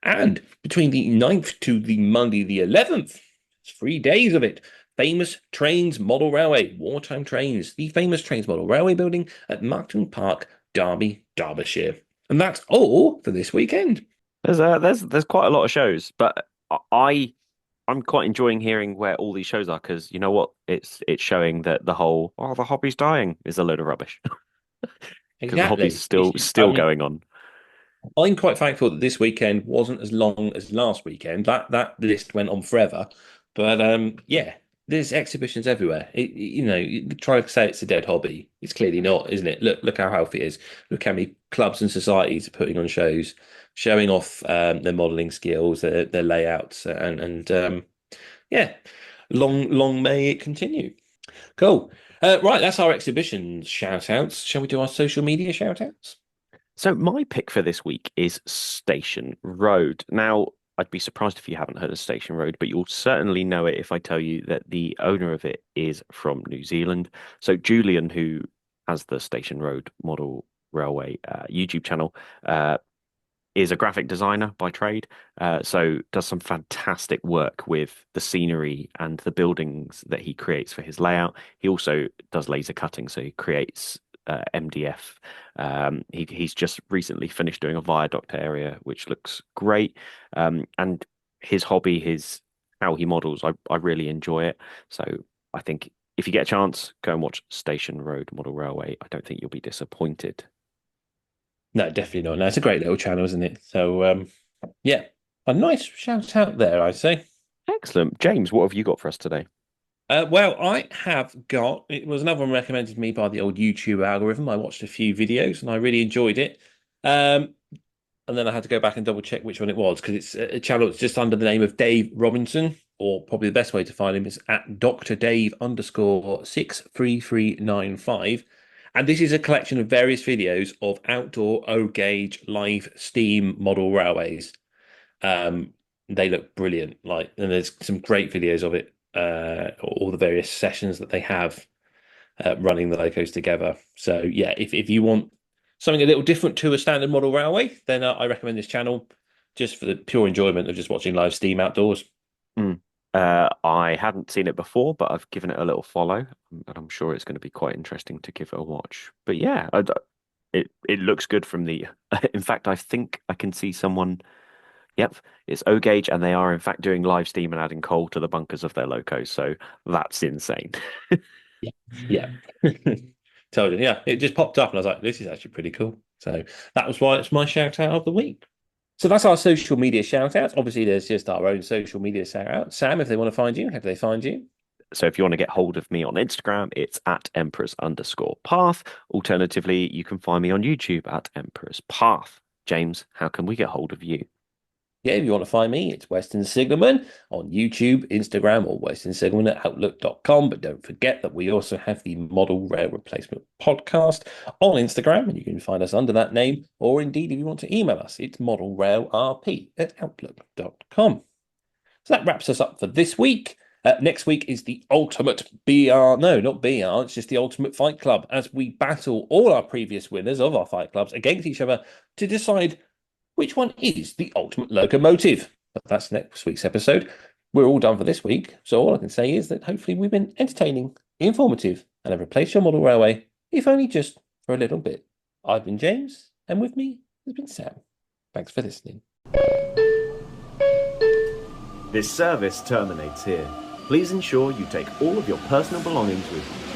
And between the 9th to the Monday the 11th, it's 3 days of it, Famous Trains Model Railway, Wartime Trains, the Famous Trains Model Railway building at Markton Park, Derby, Derbyshire. And that's all for this weekend. There's quite a lot of shows, but I'm quite enjoying hearing where all these shows are, because you know what? It's showing that the hobby's dying is a load of rubbish. Because the hobby's still going on. I'm quite thankful that this weekend wasn't as long as last weekend. That list went on forever. But yeah, there's exhibitions everywhere. You try to say it's a dead hobby. It's clearly not, isn't it? Look how healthy it is. Look how many clubs and societies are putting on shows, showing off their modelling skills, their layouts, and yeah, long may it continue. Cool. Right, that's our exhibition shout outs. Shall we do our social media shout outs? So my pick for this week is Station Road. Now, I'd be surprised if you haven't heard of Station Road, but you'll certainly know it if I tell you that the owner of it is from New Zealand. So Julian, who has the Station Road Model Railway YouTube channel, is a graphic designer by trade, so does some fantastic work with the scenery and the buildings that he creates for his layout. He also does laser cutting, so he creates MDF. He's just recently finished doing a viaduct area, which looks great. And his hobby, how he models, I really enjoy it. So I think if you get a chance, go and watch Station Road Model Railway. I don't think you'll be disappointed. No, definitely not. No, it's a great little channel, isn't it? So yeah, a nice shout out there, I'd say. Excellent. James, what have you got for us today? Well, I have got, it was another one recommended to me by the old YouTube algorithm. I watched a few videos and I really enjoyed it. And then I had to go back and double check which one it was, because it's a channel that's just under the name of Dave Robinson, or probably the best way to find him is at Dr. Dave _63395. And this is a collection of various videos of outdoor O-gauge live steam model railways. They look brilliant, and there's some great videos of it. All the various sessions that they have running the locos together. So yeah, if you want something a little different to a standard model railway, then I recommend this channel, just for the pure enjoyment of just watching live steam outdoors. I hadn't seen it before, but I've given it a little follow, and I'm sure it's going to be quite interesting to give it a watch. But yeah, it looks good from the. In fact, I think I can see someone. Yep, it's O-gauge, and they are in fact doing live steam and adding coal to the bunkers of their locos. So that's insane. Yeah. Told you. Yeah, it just popped up, and I was like, this is actually pretty cool. So that was why it's my shout out of the week. So that's our social media shout outs. Obviously, there's just our own social media shout out. Sam, if they want to find you, how do they find you? So if you want to get hold of me on Instagram, it's at Emperors_Path. Alternatively, you can find me on YouTube at Emperors Path. James, how can we get hold of you? Yeah, if you want to find me, it's Western Signalman on YouTube, Instagram, or westernsignalman@outlook.com. But don't forget that we also have the Model Rail Replacement Podcast on Instagram, and you can find us under that name. Or indeed, if you want to email us, it's modelrailrp@outlook.com. So that wraps us up for this week. Next week is the ultimate BR. No, not BR. It's just the ultimate Fight Club, as we battle all our previous winners of our Fight Clubs against each other to decide which one is the ultimate locomotive. But that's next week's episode. We're all done for this week. So all I can say is that hopefully we've been entertaining, informative, and have replaced your model railway, if only just for a little bit. I've been James, and with me has been Sam. Thanks for listening. This service terminates here. Please ensure you take all of your personal belongings with you.